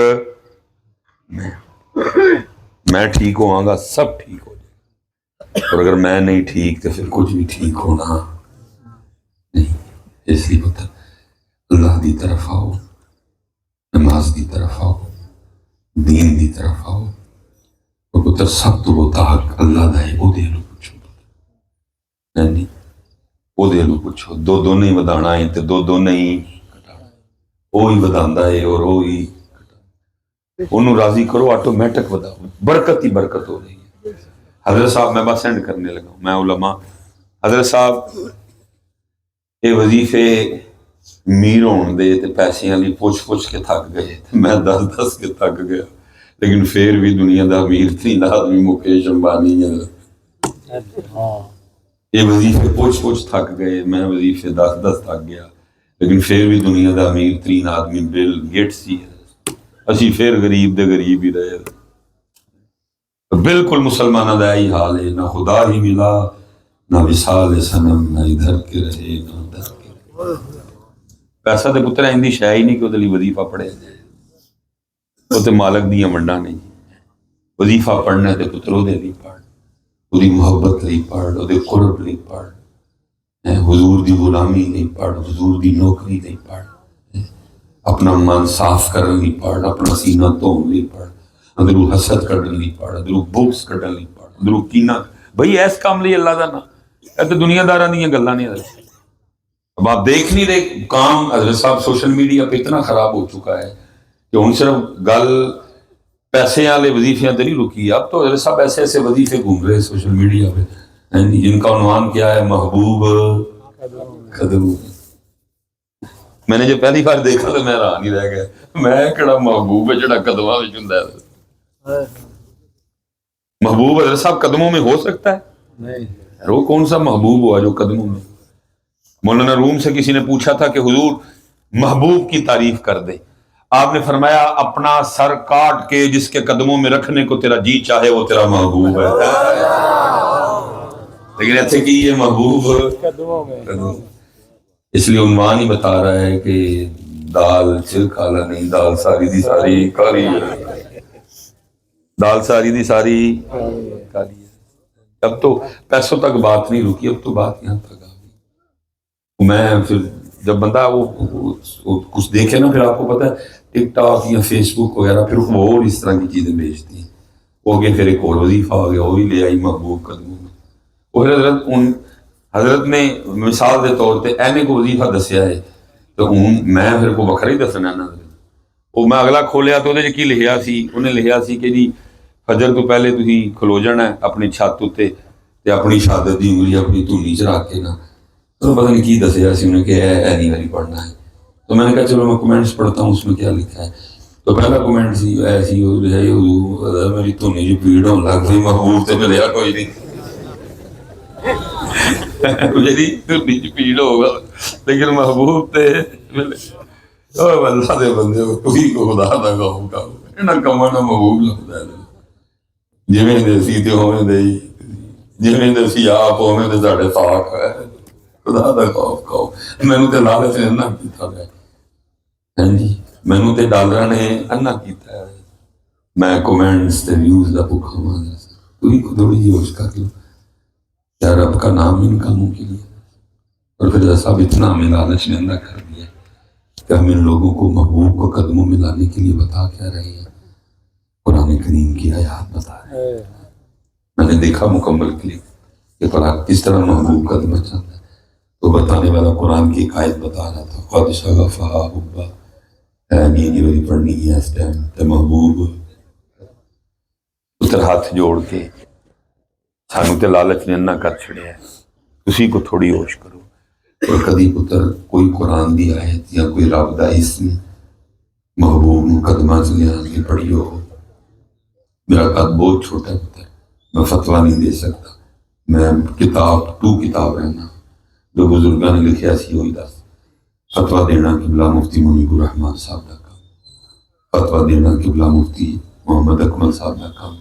میں ٹھیک ہوں گا سب ٹھیک ہو جائے, اور اگر میں نہیں ٹھیک تو پھر کچھ بھی ٹھیک ہونا نہیں. اس لیے پتر اللہ دی طرف آؤ، نماز دی طرف آؤ، دین دی طرف آؤ۔ اور پتر سب تو وہ حق اللہ دا ہے، وہ دے لو پوچھو، نہیں وہ دے لو پوچھو۔ دو نہیں ودانا ہے تے دو نہیں کٹانا، وہی وداندا ہے اور وہی انہوں راضی کرو، آٹومیٹک وداؤ، برکت ہی برکت ہو رہی ہے۔ حضرت صاحب میں بس سینڈ کرنے لگا ہوں، میں علماء حضرت صاحب یہ وظیفے میر ہون دے تے پیسے والی پوچھ کے تھک گئے، میں دس کے تھک گیا، لیکن پھر بھی دنیا دا امیر تھی آدمی مکیش امبانی ہے، یہ وظیفے پوچھ تھک گئے، میں وظیفے دس تھک گیا، لیکن پھر بھی دنیا دا امیر ترین آدمی بل گیٹس ہی ہے، اسی پھر غریب دے غریب ہی رہے۔ بالکل مسلمانہ دا ہی حال ہے، نہ خدا ہی ملا، نہ وصال صنم، نہ ادھر کے رہے نہ ادھر کے رہے۔ پیسہ تے پتر ایندی شے ہی نہیں کہ وہ وظیفہ پڑھے جائے، وہ تے مالک دیاں منڈاں نہیں، وظیفہ پڑھنا تے پتر وہ دے لی پڑھ، وہ دی محبت لئی پڑھ، وہ دے قرب لئی پڑھ، حضور دی غلامی لئی پڑھ، حضور دی نوکری لئی پڑھ، اپنا من صاف کرن لئی پڑھ، اپنا سینہ دھون لئی پڑھ، اندروں حسد کڈن لئی پڑھ، اندروں بغض کڈن لئی پڑھ، اندروں کینہ۔ بھئی ایس کام لئی اللہ دا نا، اے تے دنیا داراں دیاں گلاں نہیں۔ اب آپ دیکھ نہیں رہے کام حضرت صاحب سوشل میڈیا پہ اتنا خراب ہو چکا ہے کہ ان صرف گل پیسے والے وظیفیاں تے نہیں رکی، اب تو حضرت صاحب ایسے وظیفے گھوم رہے سوشل میڈیا پہ جن کا عنوان کیا ہے، محبوب قدم۔ میں نے جو پہلی بار دیکھا تو میں حیران ہی رہ گیا، میں کہڑا محبوب ہے جڑا قدماں وچ ہوندا ہے؟ محبوب حضرت صاحب قدموں میں ہو سکتا ہے؟ وہ کون سا محبوب ہوا جو قدموں میں؟ مولانا روم سے کسی نے پوچھا تھا کہ حضور محبوب کی تعریف کر دے، آپ نے فرمایا اپنا سر کاٹ کے جس کے قدموں میں رکھنے کو تیرا جی چاہے وہ تیرا محبوب ہے۔ لیکن ایسے کہ یہ محبوب قدموں میں، اس لیے عنوان ہی بتا رہا ہے کہ دال چل کالا نہیں، دال ساری دی ساری کالی ہے، دال ساری دی ساری کالی ہے۔ اب تو پیسوں تک بات نہیں رکی، اب تو بات یہاں تک آ گئی۔ میں پھر جب بندہ وہ کچھ دیکھے نا، پھر آپ کو پتہ ہے ٹک ٹاک یا فیس بک وغیرہ، پھر وہ اور اس طرح کی چیزیں بھیجتی ہیں، وہ آگے پھر ایک اور وظیفہ آ گیا، وہ بھی لے آئی محبوب قدموں میں۔ وہ حضرت نے مثال دے طور پہ اینے کو وظیفہ دسیا ہے، تو میں پھر کو بکھرا ہی دسنا نا، وہ میں اگلا کھولیا تو وہ کی لکھیا سی، انہیں لکھیا سی کہ جی فجر تو پہلے تھی کھلو جانا ہے اپنی چھت اتنے تے اپنی شہادت دی انگلی اپنی دھونی چ رکھ کے نا، تو پتہ نہیں کی دسیا سی انہیں کہ اے نہیں والی پڑھنا ہے۔ تو میں نے کہا چلو میں کمنٹس پڑھتا ہوں اس میں کیا لکھا ہے۔ تو پہلا کمنٹ سی ایسی میری دھونی جو پیڑ ہونے لگ گئی، محبوب تے ملیا کوئی نہیں، میری دھونی چ پیڑ ہوگا لیکن محبوب تے ملے۔ اللہ دے بندے کوئی کو خدا دا خوف کرو، انہاں کماں نہ محبوب لگدا ہے، جویں دے سی تے ہوویں دے، جویں دے سی آپ ہوویں تے ساڈے ساتھ ہے، خدا دا خوف کرو۔ مینوں تے لالچ نے نہ کیتا ہے، ہاں جی مینوں تے ڈالراں نے انہ کیتا ہے، میں کمنٹس تے ویوز دا بھوکا مار رہا ہوں۔ کوئی کو تھوڑی جی ہوش کر لو، کیا رب کا نام ان کاموں کے لیے؟ اور پھر ایسا اتنا ہمیں لالچ نے اندر کر دیا کہ ہم ان لوگوں کو محبوب کو قدموں میں لانے کے لیے بتا کیا رہے ہیں؟ قرآن کریم کی آیات بتا رہے ہیں۔ میں نے دیکھا مکمل کلپ کہ قرآن کس طرح محبوب قدمہ چاہتا ہے، تو بتانے والا قرآن کی ایک آیت بتا رہا تھا، قد شغفہا حبا، نہیں وہی پڑھنی ہے اس ٹائم تے محبوب اتر ہاتھ جوڑ کے سانو تے لالچ نے انہ کر چھڑیا ہے، اسی کو تھوڑی ہوش کرو۔ اور کدی پتر کوئی قرآن دی آیت یا کوئی رب دا اسم محبوب نو قدمہ چ لے آن کے پڑھیو۔ میرا قد بہت چھوٹا ہے پتر، میں فتویٰ نہیں دے سکتا، میں کتاب رہنا جو بزرگاں نے لکھیا سی وہی دس۔ فتویٰ دینا قبلہ مفتی منیب الرحمان صاحب دا کام، فتویٰ دینا قبلہ مفتی محمد اکمل صاحب دا کام،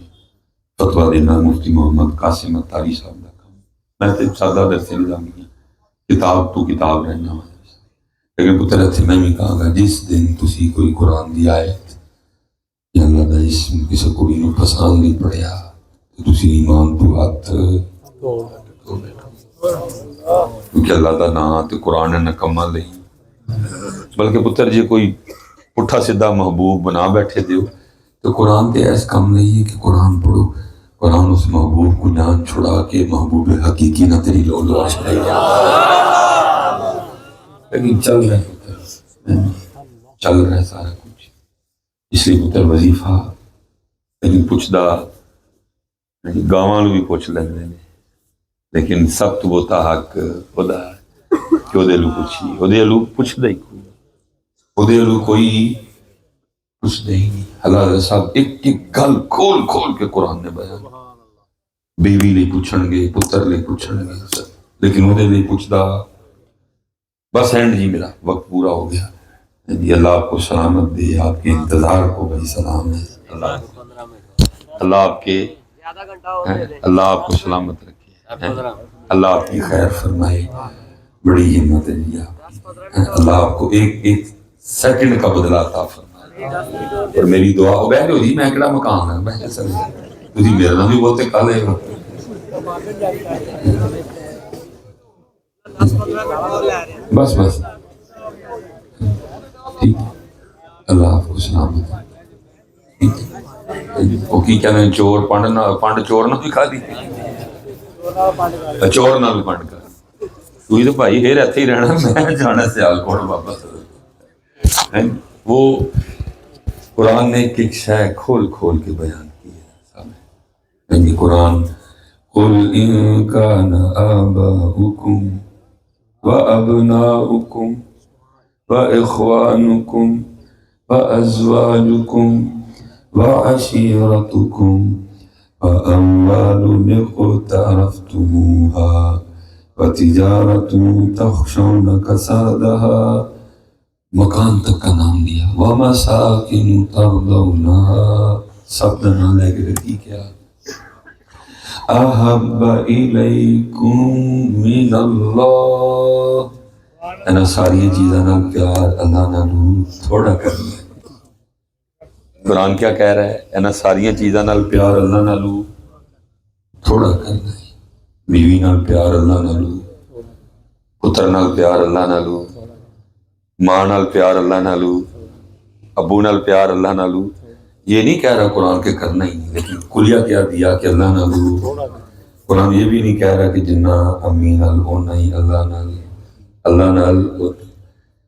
فتویٰ دینا مفتی محمد قاسم اتاری صاحب دا کام۔ میں تے سادہ درس نظامی ہوں، کتاب رہنا ہوں۔ لیکن پتر اتنے میں بھی کہاں گا جس دن تسی کوئی قرآن دی آیت یا اللہ دا اسم کسی کڑی نو پسند نہیں پڑھیا تو تسی ایمان تو ہاتھ دھو بیٹھو، کیونکہ اللہ دا نام تے قرآن نکما لئی بلکہ پتر جی کوئی پٹھا سیدھا محبوب بنا بیٹھے دیو تو قرآن تے ایس کم نہیں ہے کہ قرآن پڑھو، قرآن اس محبوب کو جان چھڑا کے محبوب حقیقی نہ تیری لو لو چھڑائی لیکن چل رہا ہے پتر، چل رہا ہے سارا کچھ، اس لیے پتر وظیفہ لیکن پوچھدا گاواں نوں بھی پوچھ لیندے نے لیکن سخت بوتا حق خدا کہ وہ دلو پوچھی وہ دلو پوچھدا ہی کوئی وہ دلو کوئی پوچھدا ہی نہیں۔ حضرت صاحب ایک ایک گل کھول کھول کے قرآن نے بیان، بیوی لئی پوچھن گے، پتر لئی پوچھن گے، لیکن وہ لئی پوچھدا بس اینڈ جی میرا وقت پورا ہو گیا جی، اللہ آپ کو سلامت دے، آپ کے انتظار کو بڑی سلام ہے، اللہ آپ کے اللہ آپ کو سلامت رکھے، اللہ آپ کی خیر فرمائے، بڑی ہمت ہے جی آپ کی، اللہ آپ کو ایک ایک سیکنڈ کا بدلہ عطا فرمائے۔ اور میری دعا ہو بیٹھے ہو جی، میں کہڑا مکان ہے بیٹھے سر تھی میرے نام بھی بولتے کالے ہو بس بس ٹھیک ہے، اللہ آپ کو سلامت وہ کی کہنے چور پانڈ چور نہ بھی کھا دی چور نہ بھی پانڈ کھا تو ہی تو بھائی پھر ایتھے ہی رہنا، میں جانا سیالکوٹ واپس۔ وہ قرآن نے ایک ایک شے کھول کھول کے بیان کی ہے، یعنی قرآن قُلْ إِن كَانَ آبَاؤُكُمْ وَأَبْنَاؤُكُمْ وَإِخْوَانُكُمْ وَأَزْوَاجُكُمْ وَعَشِيرَتُكُمْ وَأَمْوَالٌ اقْتَرَفْتُمُوهَا وَتِجَارَةٌ تَخْشَوْنَ كَسَادَهَا، مکان تک کا نام دیا، وَمَسَاكِنُ تَرْضَوْنَهَا، سب نہ لے کے رکھی کیا احب الیکم من اللہ، اینا ساری چیزاں نال پیار اللہ نالو تھوڑا کرنا ہے۔ قرآن کیا کہہ رہا ہے؟ اینا ساری چیزاں نال پیار اللہ نالو تھوڑا کرنا ہے، بیوی نال پیار اللہ نالو، پتر نال پیار اللہ نالو، ماں نال پیار اللہ نالو، ابو نال پیار اللہ نالو، یہ نہیں کہہ رہا قرآن کے کرنا ہی، لیکن کلیہ کیا دیا کہ اللہ نالو۔ قرآن یہ بھی نہیں کہہ رہا کہ جنہ امی نال ہونا ہی اللہ نال، اللہ نال۔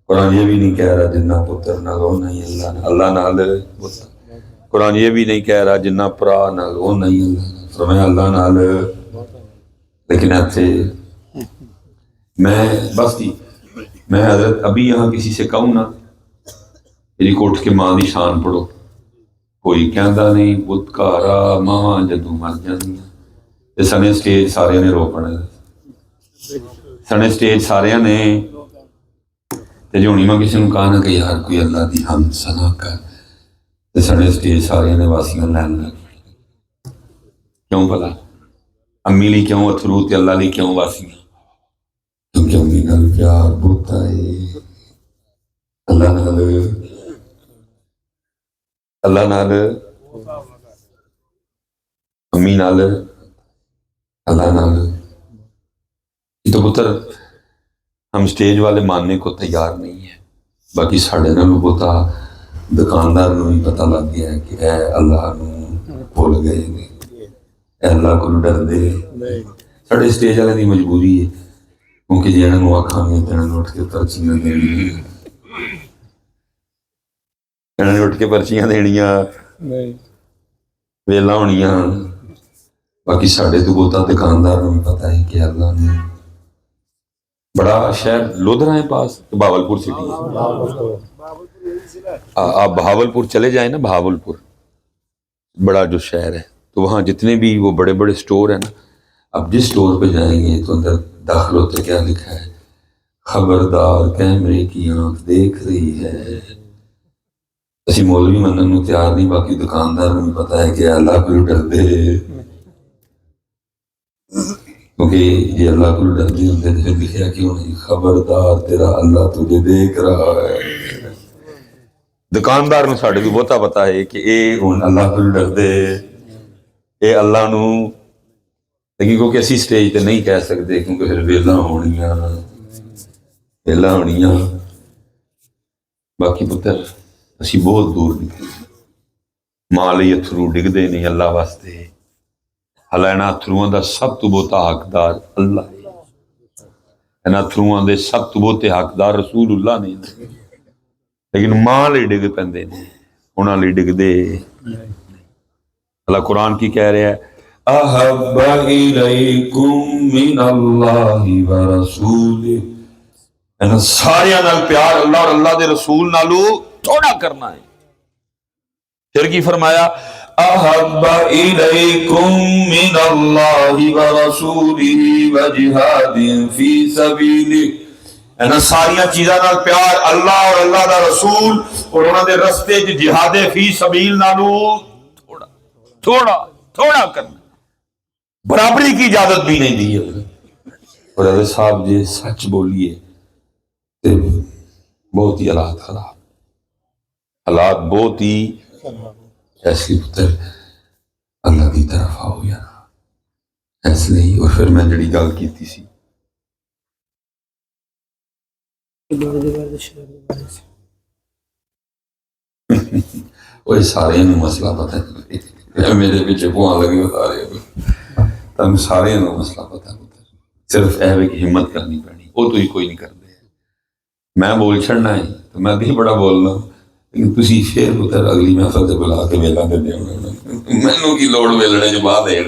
قرآن یہ بھی نہیں کہہ رہا جنہ پتر نال ہونا ہی اللہ نال، اللہ نال۔ قرآن یہ بھی نہیں کہہ رہا جنہ پرا نال ہونا ہی اللہ نال، فرمایا اللہ نال۔ لیکن ایتھے میں بس جی میں حضرت ابھی یہاں کسی سے کہوں نا میری کوٹھ کے ماں دی شان پڑھو، کوئی کہندا نہیں، بتکارا ماں جدوں مر جاندیاں تے سنے سٹیج سارے نے رو پڑنا، سنے سٹیج سارے نے تے جو ہونی میں کسی نے کہا نا کہ یار کوئی اللہ دی حمد ثنا کر تے سنے سٹیج سارے نے واسیاں لین لگ کیوں بھلا امی لی کیوں اتھرو تے اللہ لی کیوں واسیاں، کیونکہ امی نال پیار بہتا ہے، اللہ نال اللہ نال امی نال اللہ نال۔ تو پتر ہم سٹیج والے ماننے کو تیار نہیں ہیں، باقی ساڑھے نالوں بہتا دکاندار نوں ہی پتہ لگ گیا ہے کہ اے اللہ نوں بھول گئے نے، اے اللہ کو ڈر دے۔ ساڑھے سٹیج والے دی مجبوری ہے کیونکہ جی انہوں آکھاں گے تینوں نے اٹھ کے پرچیاں دینی، انہوں نے اٹھ کے پرچیاں دینیاں ویلا ہونیاں، باقی ساڑھے تو بہتا دکاندار نوں پتہ ہے کہ اللہ نے بڑا شہر لودھرا ہے پاس بہاولپور سٹی ہے، آپ بہاولپور چلے جائیں نا، بہاولپور بڑا جو شہر ہے تو وہاں جتنے بھی وہ بڑے بڑے سٹور ہیں نا، اب جس سٹور پہ جائیں گے تو اندر داخل ہوتے کیا لکھا ہے، خبردار کیمرے کی آنکھ دیکھ رہی ہے۔ اسی مولوی منن نوں تیار نہیں، باقی دکاندار نوں پتہ ہے کہ اللہ کو ڈر دے، کیونکہ یہ اللہ کو ڈر دے ہوندے تو پھر لکھیا کیوں نہیں، خبردار تیرا اللہ تجھے دیکھ رہا ہے۔ دکاندار نوں ساڈے بھی بہتا پتہ ہے کہ اے ہن اللہ کو ڈر دے، اے اللہ نوں، لیکن کیونکہ اسی سٹیج تے نہیں کہہ سکتے کیونکہ پھر ویلا ہونیاں باقی پتر اسی بہت دور نکلے ماں لئی اتھرو ڈگدے نہیں اللہ واسطے حالانکہ انہاں اتھروؤں دا سب تو بہتا حقدار اللہ ہے انہاں اتھروؤں دے سب تو بہتے حقدار رسول اللہ نہیں لیکن ماں لئی ڈگ پیندے نے انہاں لئی ڈگدے اللہ قرآن کی کہہ رہے ہیں احب الیکم من اللہ ورسولہ انہاں ساریاں نال پیار اللہ اور اللہ دے رسول نالو تھوڑا کرنا ہے پھر کی فرمایا احب الیکم من اللہ ورسولہ وجہاد فی سبیلہ انہاں ساریاں چیزاں نال پیار اللہ اور اللہ دا رسول اور انہاں دے رستے چ جہاد فی سبیل نالو تھوڑا کرنا برابری کی اجازت بھی نہیں دی ہے اور حضرت صاحب جی سچ بولیے تے بہت ہی حالات خراب حالات بہت ہی ایسی پتر اللہ کی طرف آؤ یا ایسے ہی اور پھر میں جڑی گل کیتی سی وہ سارے مسئلہ پتہ ہے میرے پیچھے پوہاں لگے بتا رہے تم سارے مسئلہ پتہ ہے صرف اے کہ ہمت کرنی پڑنی وہ تو ہی کوئی نہیں کرتے میں بول چھڑنا ہے تو میں بھی بڑا بولنا لیکن تسی پھر پتر اگلی محفل سے بلا کے ویلا دے دیں مینوں کی لوڑ ویلنے جو بعد ہے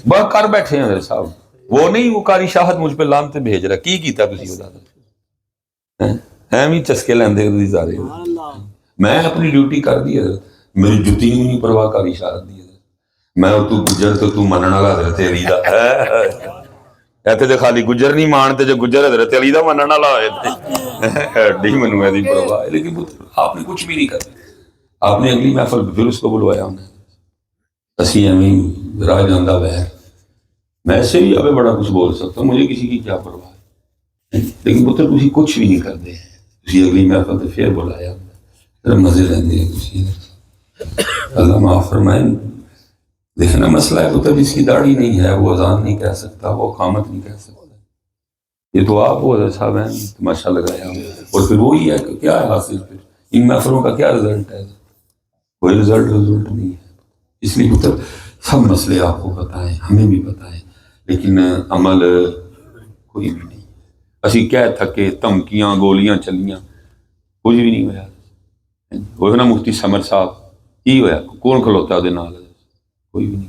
بہت کر بیٹھے ہیں میرے صاحب وہ نہیں وہ قاری شاہد مجھ پہ لانتے بھیج رہا کی کیتا تسی وہ دادا ہیں بھی چسکے لیندے تسی سارے میں اپنی ڈیوٹی کر دی ہے میری جتی نہیں پرواہ قاری شاہد دی میں تو گجر تو منن والا حضرت علی دا ایتھے تے خالی گجر نہیں مانتے جو گجر حضرت علی دا منن والا ہوئے تے نہیں منوں ایسی پرواہ ہے لیکن آپ نے کچھ بھی نہیں کرا آپ نے اگلی محفل پھر اس کو بلوایا انہیں اسی ایویں راہ جاندہ بہر میں ایسے بھی ابے بڑا کچھ بول سکتا ہوں مجھے کسی کی کیا پرواہ ہے لیکن پتر تسی کچھ بھی نہیں کرتے تسی اگلی محفل تے پھر بلایا مزے لیندے ہیں کسی اللہ معاف فرمائے دیکھنا مسئلہ ہے پتر جس کی داڑھی نہیں ہے وہ اذان نہیں کہہ سکتا وہ اقامت نہیں کہہ سکتا یہ تو آپ ہو حضرت صاحب ہیں تماشا لگایا اور پھر وہی ہے کہ کیا ہے حاصل پھر ان محفلوں کا کیا رزلٹ ہے کوئی رزلٹ نہیں ہے اس لیے پتر سب مسئلے آپ کو پتہ ہیں ہمیں بھی پتہ ہے لیکن عمل کوئی بھی نہیں اسی کہہ تھکے دھمکیاں گولیاں چلیاں کچھ بھی نہیں ہوا وہ نا مفتی سمر صاحب کی ہویا کون کھلوتا ہے نال کوئی بھی نہیں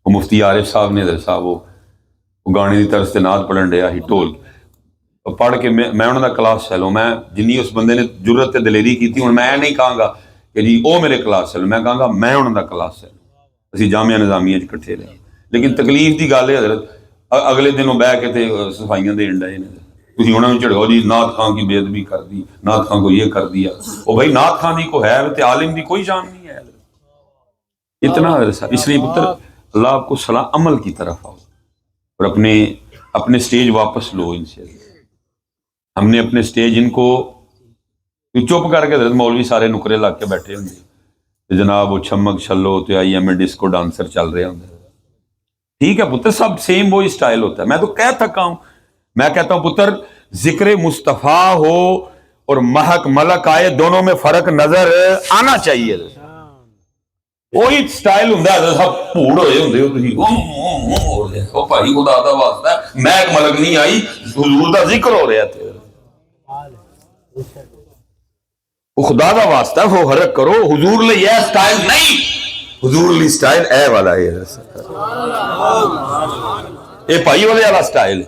وہ مفتی عارف صاحب نے حضرت صاحب وہ گانے کی طرز سے نعت پڑھن ڈیا ہی ٹول پڑھ کے میں انہوں نے کلاس چلو میں جنی اس بندے نے جرت تے دلیری کی تھی میں نہیں کہاں گا کہ جی وہ میرے کلاس چلو میں کہاں گا میں انہوں نے کلاس چلو اسی جامعہ نظامیہ کٹھے رہے لیکن تکلیف دی گل ہے حضرت اگلے دنوں بہ کے تے صفائیاں دین ڈے تھی انہوں نے چڑھو جی نعت خان کی بے ادبی کر دی نعت خان کو یہ کر دیا وہ بھائی نعت خان دی کو ہے تے عالم دی کوئی شان نہیں ہے اتنا اس لیے پتر اللہ آپ کو صلاح عمل کی طرف آؤ اور اپنے سٹیج واپس لو ان سے ہم نے اپنے سٹیج ان کو چپ کر کے حضرت مولوی سارے نکرے لگ کے بیٹھے ہوں جناب وہ چھمک چھلو تو I am a disco dancer چل رہے ہوں ٹھیک ہے پتر سب سیم وہی سٹائل ہوتا ہے میں تو کہہ تھکا ہوں میں کہتا ہوں پتر ذکر مصطفیٰ ہو اور مہک ملک آئے دونوں میں فرق نظر آنا چاہیے وہی سٹائل ہوں سب پھوڑ ہوئے ہوں بھائی خدا دا واسطہ ہے مہک ملک نہیں آئی حضور دا ذکر ہو رہا تھے وہ خدا دا واسطہ ہے وہ حرک کرو حضور لئی یہ سٹائل نہیں حضور لی سٹائل اے والا ہے اے پائی والے والا سٹائل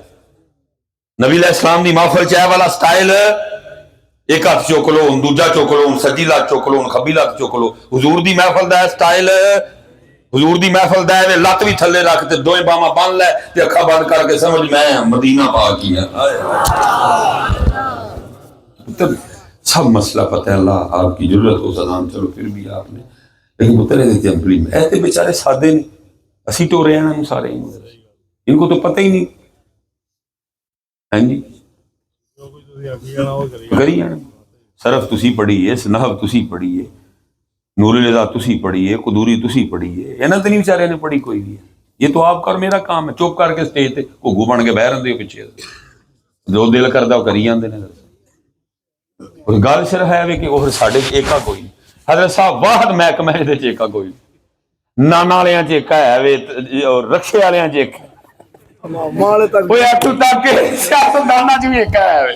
نبی علیہ السلام دی محفل چاہے والا سٹائل ایک ہاتھ چوک لو دوجا چوک لو سجی لات چوک لو خبی لات چوک لو حضور دی محفل دا سٹائل حضور دی محفل دا ہے لات بھی تھلے رکھ تے دوئے باما بان لے تے اکھا بند کر کے سمجھ میں مدینہ پاک ہی ہے سب مسئلہ پتہ ہے اللہ آپ کی ضرورت ہو سلام چلو پھر بھی آپ نے لیکن پتہ نہیں دیتے امپلی میں ایتے بیچارے سادے نہیں اسی تو رہے ہیں سارے ان کو تو پتہ ہی نہیں ہیں جی کری صرف تسی پڑھی ہے نحو تسی پڑھی ہے نور الہدا تسی پڑھی ہے قدوری تسی پڑھی ہے اینا تو نہیں بیچارے نے پڑھی کوئی بھی ہے یہ تو آپ کا اور میرا کام ہے چپ کر کے سٹیج تے گھگو بن کے بہ رہے ہو پیچھے جو دل کردا وہ کری جاندے نے اور گل صرف ہے کہ وہ ساڈے ایکا کوئی نہیں. حضرت صاحب واحد محکمہ ہے دے ایکا کوئی نہیں. نانا والے چیکا ہے وے اور رکشے والے چیکا کوئی اتو تک سیاستداناں چ بھی ایکا ہے وے.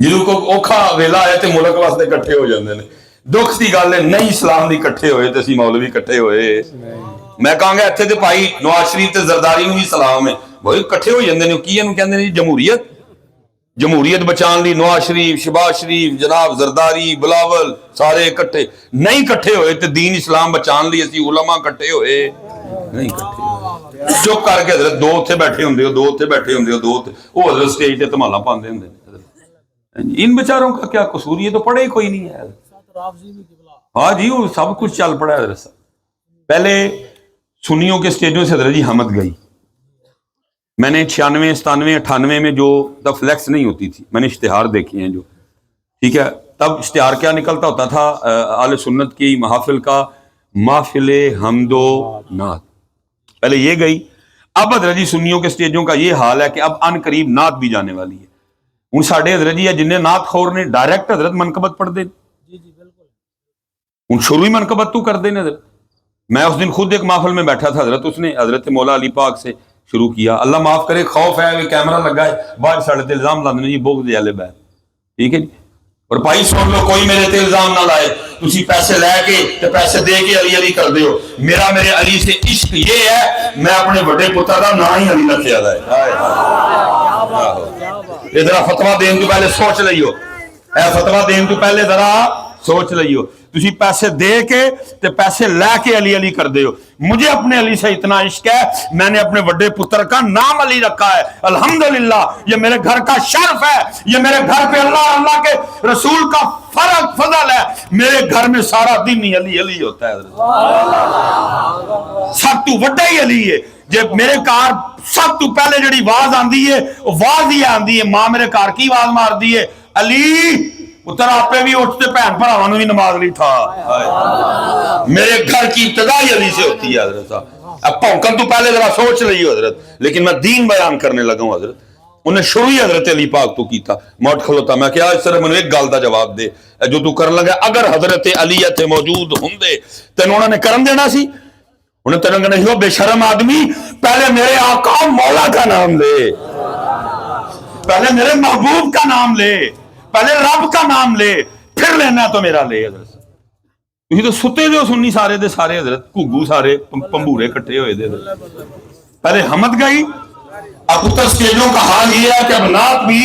جدوں کوئی اوکھا ویلا آئے تے ملک واسطے کٹھے ہو جاندے نے. دکھ دی گل ہے نہیں اسلام دی کٹھے ہوئے تے اسی مولوی کٹھے ہوئے. میں کہاں گا اتنے تے بھائی نواز شریف تے زرداری نو بھی سلام ہے بھائی کٹھے ہو جاندے نے. کی اینو کہندے نے جمہوریت. جمہوریت بچان لی نواز شریف شہباز شریف جناب زرداری بلاول سارے کٹھے نہیں کٹھے ہوئے تے دین اسلام بچان لی اسی علماء کٹھے ہوئے نہیں کٹھے ہوئے. چپ کر کے حضرت دو اتنے بیٹھے ہوندے ہو دو اتنے بیٹھے ہوندے ہو دو وہ حضرت سٹیج تے دھمالاں پاندے ہوندے نے. ان بیچاروں کا کیا قصور, یہ تو پڑھے ہی کوئی نہیں ہے. ہاں جی وہ سب کچھ چل پڑا ہے حضرت صاحب. پہلے سنیوں کے سٹیجوں سے حضرت جی حمد گئی. میں نے 96 97 98 میں جو تب فلیکس نہیں ہوتی تھی میں نے اشتہار دیکھے ہیں جو ٹھیک ہے. تب اشتہار کیا نکلتا ہوتا تھا اہل سنت کی محافل کا محفل حمد و نعت. پہلے یہ گئی. اب حضرت جی سنیوں کے سٹیجوں کا یہ حال ہے کہ اب ان قریب نعت بھی جانے والی ہے. ہوں ساڈے حضرت جی جن نعت خور نے ڈائریکٹ حضرت منقبت پڑھ دے ہوں شروع ہی منقبت تو کر دیں حضرت. میں اس دن خود ایک محفل میں بیٹھا تھا حضرت اس نے حضرت مولا علی پاک سے شروع کیا. اللہ معاف کرے خوف ہے کہ کیمرہ لگا ہے بعد ساڑے تے الزام لاندے جی بغض جالب ہے ٹھیک ہے جی. اور بھائی سن لو کوئی میرے تے الزام نہ لائے. تسی پیسے لے کے تے پیسے دے کے علی علی کر دیو. میرا میرے علی سے عشق یہ ہے میں اپنے بڑے پتر کا نہ ہی علی رکھیا ہے. یہ ذرا فتوا دین تو پہلے سوچ لئیو. اے فتوا دین تو پہلے ذرا سوچ لئیو. تسی پیسے دے کے تے پیسے لے کے علی علی کر دیو. مجھے اپنے علی سے اتنا عشق ہے میں نے اپنے بڑے پتر کا نام علی رکھا ہے. الحمدللہ یہ میرے گھر کا شرف ہے. یہ میرے گھر پہ اللہ کے رسول کا فرق فضل ہے. میرے گھر میں سارا دن ہی علی علی ہوتا ہے. سب تو وڈا ہی علی ہے. جب میرے کار سب تو پہلے جڑی واز آندی ہے وہ واز ہی آندی ہے. ماں میرے کار کی واز مار دی ہے علی اتر آپے بھی اٹھتے بہن بھراواں بھی نماز لی تھا. میرے گھر کی ابتدا ہی علی سے ہوتی ہے حضرت صاحب. اب پونکن تو پہلے ذرا سوچ رہی ہو حضرت. لیکن میں دین بیان کرنے لگا ہوں حضرت. انہیں شروع ہی حضرت علی پاک تو کیتا. موٹ کھلوتا میں کیا اس طرح میں نے ایک گل دا جواب دے جو تو کرن لگا. اگر حضرت علی تے موجود ہوندے تینوں انہوں نے کرن دینا سی. انہیں تینوں کہنا ہو بے شرم آدمی پہلے میرے آقا مولا کا نام لے پہلے میرے محبوب کا نام لے پہلے رب کا نام لے پھر لینا تو میرا لے. حضرت تھی تو ستے جو سنی سارے دے سارے حضرت گھگو سارے پمبورے کٹھے ہوئے دے. پہلے حمد گئی. اب اتر سٹیجوں کا حال یہ ہے کہ اب نعت بھی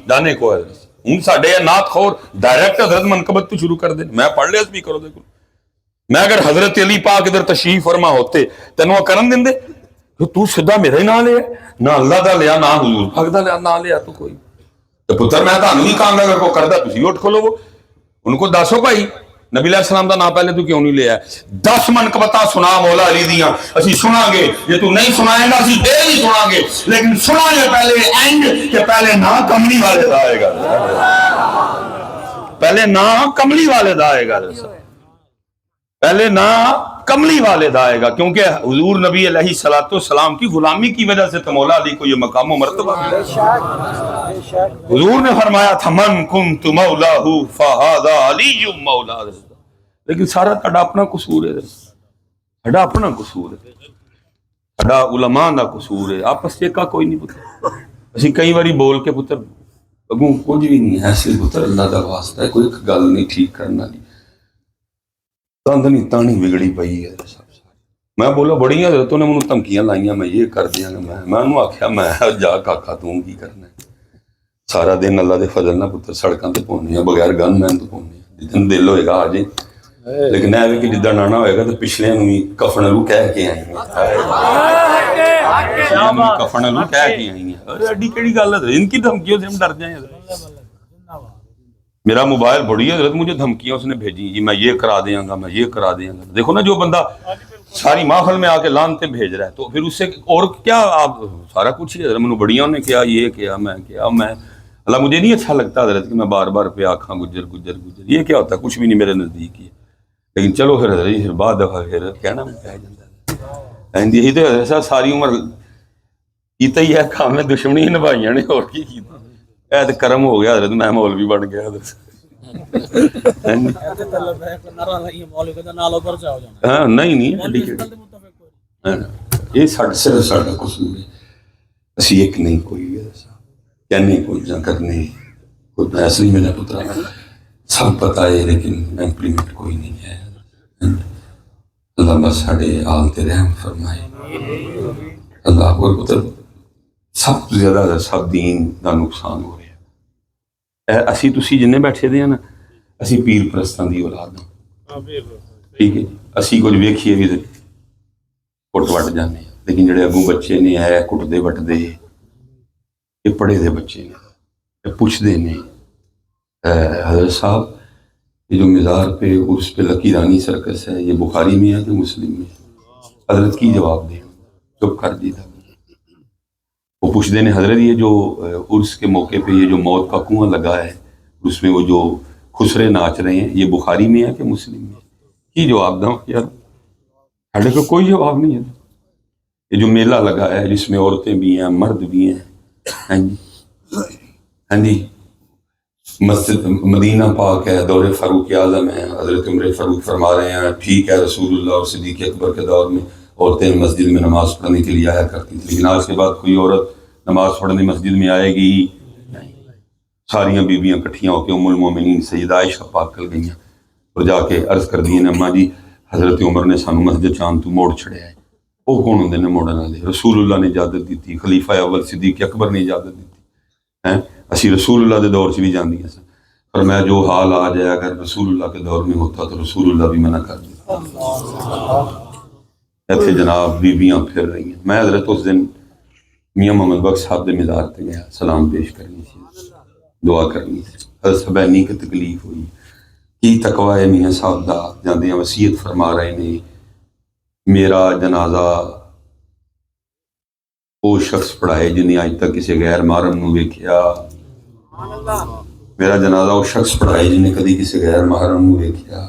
جانے کو حضرت ہوں ساڈے نعت خور ڈائریکٹ حضرت منقبت تو شروع کر دیں. میں پڑھ لیا سپیکر دیکھو میں اگر حضرت علی پاک ادھر تشریف فرما ہوتے تینوں کرن دیں دے تو سیدھا میرا ہی نہ لیا نہ اللہ دا لیا نہ حضور پاک دا لیا نہ لیا تو کوئی تو پتر میں تانوں نہیں کہاں گا اگر کوئی کردا تسی اٹھ کھولو. وہ ان کو دسو بھائی نبی علیہ السلام دا نام پہلے تو کیوں نہیں لیا ہے. 10 منقبتاں سنا مولا علی دیاں اسی سنا گے. یہ تو نہیں سنائے گا اسی دے نہیں سنا گے لیکن سنا گے پہلے اینڈ کہ پہلے نا کملی والے دا آئے گا. پہلے نا کملی والے دا آئے گا. پہلے نا کملی والے دا آئے گا کیونکہ حضور نبی علیہ الصلوۃ والسلام کی غلامی کی وجہ سے تو مولا علی کو یہ مقام و مرتبہ ملا. حضور نے فرمایا تھا من کنت مولاہ فہذا علی مولا. لیکن سارا تہاڈا اپنا قصور ہے. تہاڈا اپنا قصور ہے. تہاڈا علماء دا قصور ہے. آپس سے کا کوئی نہیں پتر. اسی کئی باری بول کے پتر اگوں کچھ بھی نہیں ایسے پتر اللہ دا واسطہ ہے کوئی گل نہیں ٹھیک کرنا نہیں. تاندنی تانی بگڑی پئی ہے. میں بولا بڑی حضرتوں نے مجھے دھمکیاں لائیاں میں یہ کر دیاں گا. میں انہوں آخیا میں جا کاکا توں کی کرنا ہے. سارا دن اللہ دے فضل نہ پتر سڑکاں تے پونے ہیں بغیر گن مین تو پونے ہیں جدن دل ہوئے گا آ جائیں. لیکن ایویں کہ جدن آنا ہوئے گا تو پچھلے بھی کفن لو کہہ کے آئی ہیں کفن لو کہہ کے آئی ہیں. ایڈی کیڑی گل ہے ان کی دھمکیوں سے ہم ڈر جائیں. میرا موبائل بڑی حضرت مجھے دھمکیاں اس نے بھیجی جی میں یہ کرا دیاں گا میں یہ کرا دیاں گا. دیکھو نا جو بندہ ساری محفل میں آ کے لانتے بھیج رہا ہے تو پھر اس سے اور کیا آپ سارا کچھ ہی حضرت منو بڑیاں نے کیا یہ کیا میں اللہ مجھے نہیں اچھا لگتا حضرت کہ میں بار بار پہ آکھاں گجر گجر گجر یہ کیا ہوتا ہے کچھ بھی نہیں میرے نزدیک ہی ہے. لیکن چلو پھر حضرت پھر بعد دفعہ پھر کہنا میں کہہ جاتا ہے یہی تو حضرت صاحب ساری عمر کیتا ہی ہے کام میں دشمنی نبھائیاں نے اور کی کیتا. اے تے کرم ہو گیا حضرت، میں مولوی بن گیا حضرت۔ ہاں نہیں یہ صرف ساڈا قصور ہے، اسی ایک نہیں کوئی کہنے کوئی نہ کرنے کوئی اصلی میں پترا سب پتا ہے لیکن امپلیمنٹ کوئی نہیں ہے۔ اللہ بس ساڈے آل تے رحم فرمائے اللہ۔ اور پتر سب تو زیادہ سب دین دا نقصان ہو رہا ہے۔ اسی تسی جننے بیٹھے دے ہیں نا، اسی پیر پرستاں دی اولاد ہاں، ٹھیک ہے جی، اسی کچھ ویکھیے بھی کٹ وٹ جانے ہیں، لیکن جڑے اگوں بچے نے ہے کٹدے وٹدے یہ پڑھے دے بچے نے، یہ پوچھتے نے حضرت صاحب یہ جو مزار پہ عرس پہ لکی رانی سرکس ہے یہ بخاری میں ہے کہ مسلم میں ہے؟ حضرت کی جواب دیں، چپ کر دیتا۔ وہ پوچھتے ہیں حضرت یہ جو عرس کے موقع پہ یہ جو موت کا کنواں لگا ہے اس میں وہ جو خسرے ناچ رہے ہیں یہ بخاری میں ہے کہ مسلم میں ہے؟ کی جواب دوں یار، ساڈے کو کوئی جواب نہیں ہے۔ یہ جو میلہ لگا ہے جس میں عورتیں بھی ہیں مرد بھی ہیں، ہاں جی ہاں جی، مسجد مدینہ پاک ہے، دور فاروق اعظم ہے، حضرت عمر فاروق فرما رہے ہیں ٹھیک ہے رسول اللہ اور صدیق اکبر کے دور میں عورتیں مسجد میں نماز پڑھنے کے لیے آیا کرتی تھیں، لیکن آج کے بعد کوئی عورت نماز پڑھنے مسجد میں آئے گی نہیں۔ ساریاں بیویاں کٹھیاں ہو کے ام المومنین سیدہ عائشہ پاک کل گئیاں اور جا کے عرض کر دی اماں جی حضرت عمر نے سانو مسجد چاند تو موڑ چھڑیا ہے۔ وہ کون ہوندے نے موڑن والے؟ رسول اللہ نے اجازت دیتی، خلیفہ اول صدیق اکبر نے اجازت دیتی ہیں، اسی رسول اللہ دے دور سے بھی جاندی ہیں پر میں جو حال آ جائے اگر رسول اللہ کے دور میں ہوتا تو رسول اللہ بھی منع کر دیتا۔ ایتھے جناب بیویاں پھر رہی ہیں۔ میں حضرت اس دن میاں محمد بخش صاحب دے مزار تے گیا، سلام پیش کرنی سی، دعا کرنی سی۔ حضرت سبینی کی تکلیف ہوئی، کی تقوی ہے میاں صاحب دا، جاندیاں وصیت فرما رہے نے میرا جنازہ وہ شخص پڑھائے جنہیں آج تک کسی غیر محرم نو ویکھیا، میرا جنازہ وہ شخص پڑھائے جنہیں کدی کسی غیر محرم نو ویکھیا۔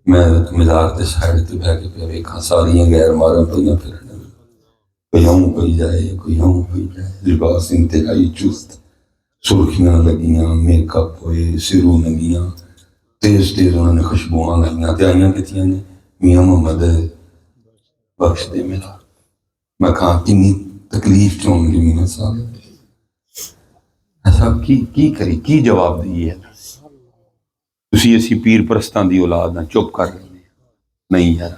میں مزار تے سائڈ تے بیٹھ کے پہ ویکھاں ساریاں غیر محرم پہ پھرن، کوئی ہوں کوئی جائے کوئی ہوں کوئی جائے، لباس انتہائی چست، سرخیاں لگیاں، میک اپ ہوئے، سروں ننگیاں، تیز تیز انہوں نے خوشبوئاں لگیاں تے آئیاں کتیاں نے میاں محمد بخش دے میرا۔ میں کہاں کنی تکلیف چون گی میاں صاحب، صاحب کی کری کی جواب دیئے ہے؟ تسی اسی پیر پرستان دی اولاد نہ چپ کر رہے ہیں نہیں یار،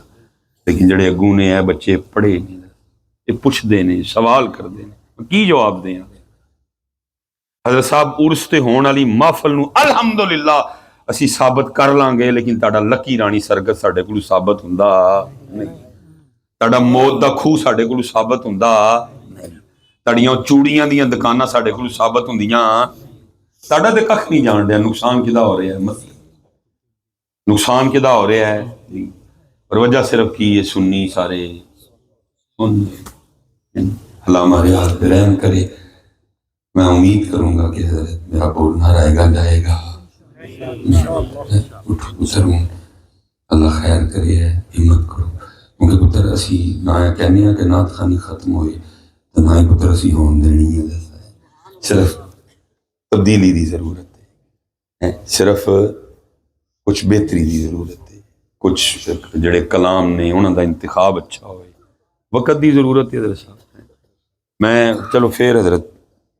لیکن جڑے اگوں نے ہے بچے پڑھے نہیں، یہ پوچھ دے نے سوال کر دے نے، کی جواب دیں؟ حضرت صاحب عرس تے ہون والی محفل نو الحمدللہ اسی ثابت کر لیں گے، لیکن تاڑا لکی رانی سرگت ساڑے کو ثابت ہوندا نہیں، تاڑا موت دا کھو ساڑے کو ثابت ہوندا نہیں، تاڑیاں چوڑیاں دیاں دکانہ ساڑے کو ثابت ہوندیاں، تاڑا دے کخ نہیں جان دیا نقصان کدا ہو رہا ہے، مسئلہ نقصان کدا ہو رہا ہے، اور وجہ صرف کی یہ سنی سارے سن اللہ ہمارے حال پہ رحم کرے۔ میں امید کروں گا کہ حضرت میرا بولنا رہے گا جائے گا، اٹھ گزروں، اللہ خیر کرے ہے، ہمت کرو، کیونکہ پتر اسی نہ کہنے ہیں کہ نعت خانی ختم ہوئے تو نہ ہی پتر اسی ہون دینی ہے، صرف تبدیلی دی ضرورت ہے، صرف کچھ بہتری دی ضرورت ہے، کچھ جڑے کلام نے انہوں دا انتخاب اچھا ہوئے، وقت دی ضرورت ہے حضرت صاحب۔ میں چلو پھر حضرت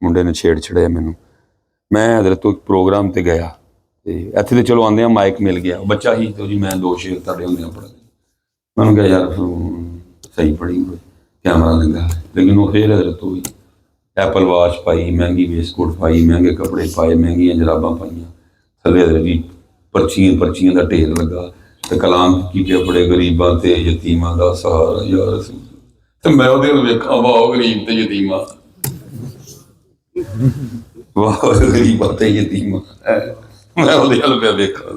منڈے نے چھیڑ چھڑیا مینوں، میں حضرت تو ایک پروگرام تے گیا ایتھے تے چلو آندے ہیں مائک مل گیا، بچہ ہی تو جی میں 2 شعر تاڑے ہوندے پڑھ گئے، میں نے کہا یار صحیح پڑھی ہوئی کیمرہ لگا ہے، لیکن وہ پھر حضرت ہوئی ایپل واچ پائی، مہنگی ویسٹ کوٹ پائی، مہنگے کپڑے پائے، مہنگیاں جراباں پائیاں، تھلے حضرت جی پرچیاں دا ڈھیر لگا تے کلام کی کہ بڑے غریباں تے یتیماں دا سہارا یا رسول، تے میں وہ دل ویکھاں واہ غریب تے یتیماں، واہ غریباں تے یتیماں، میں وہ دل پہ ویکھاں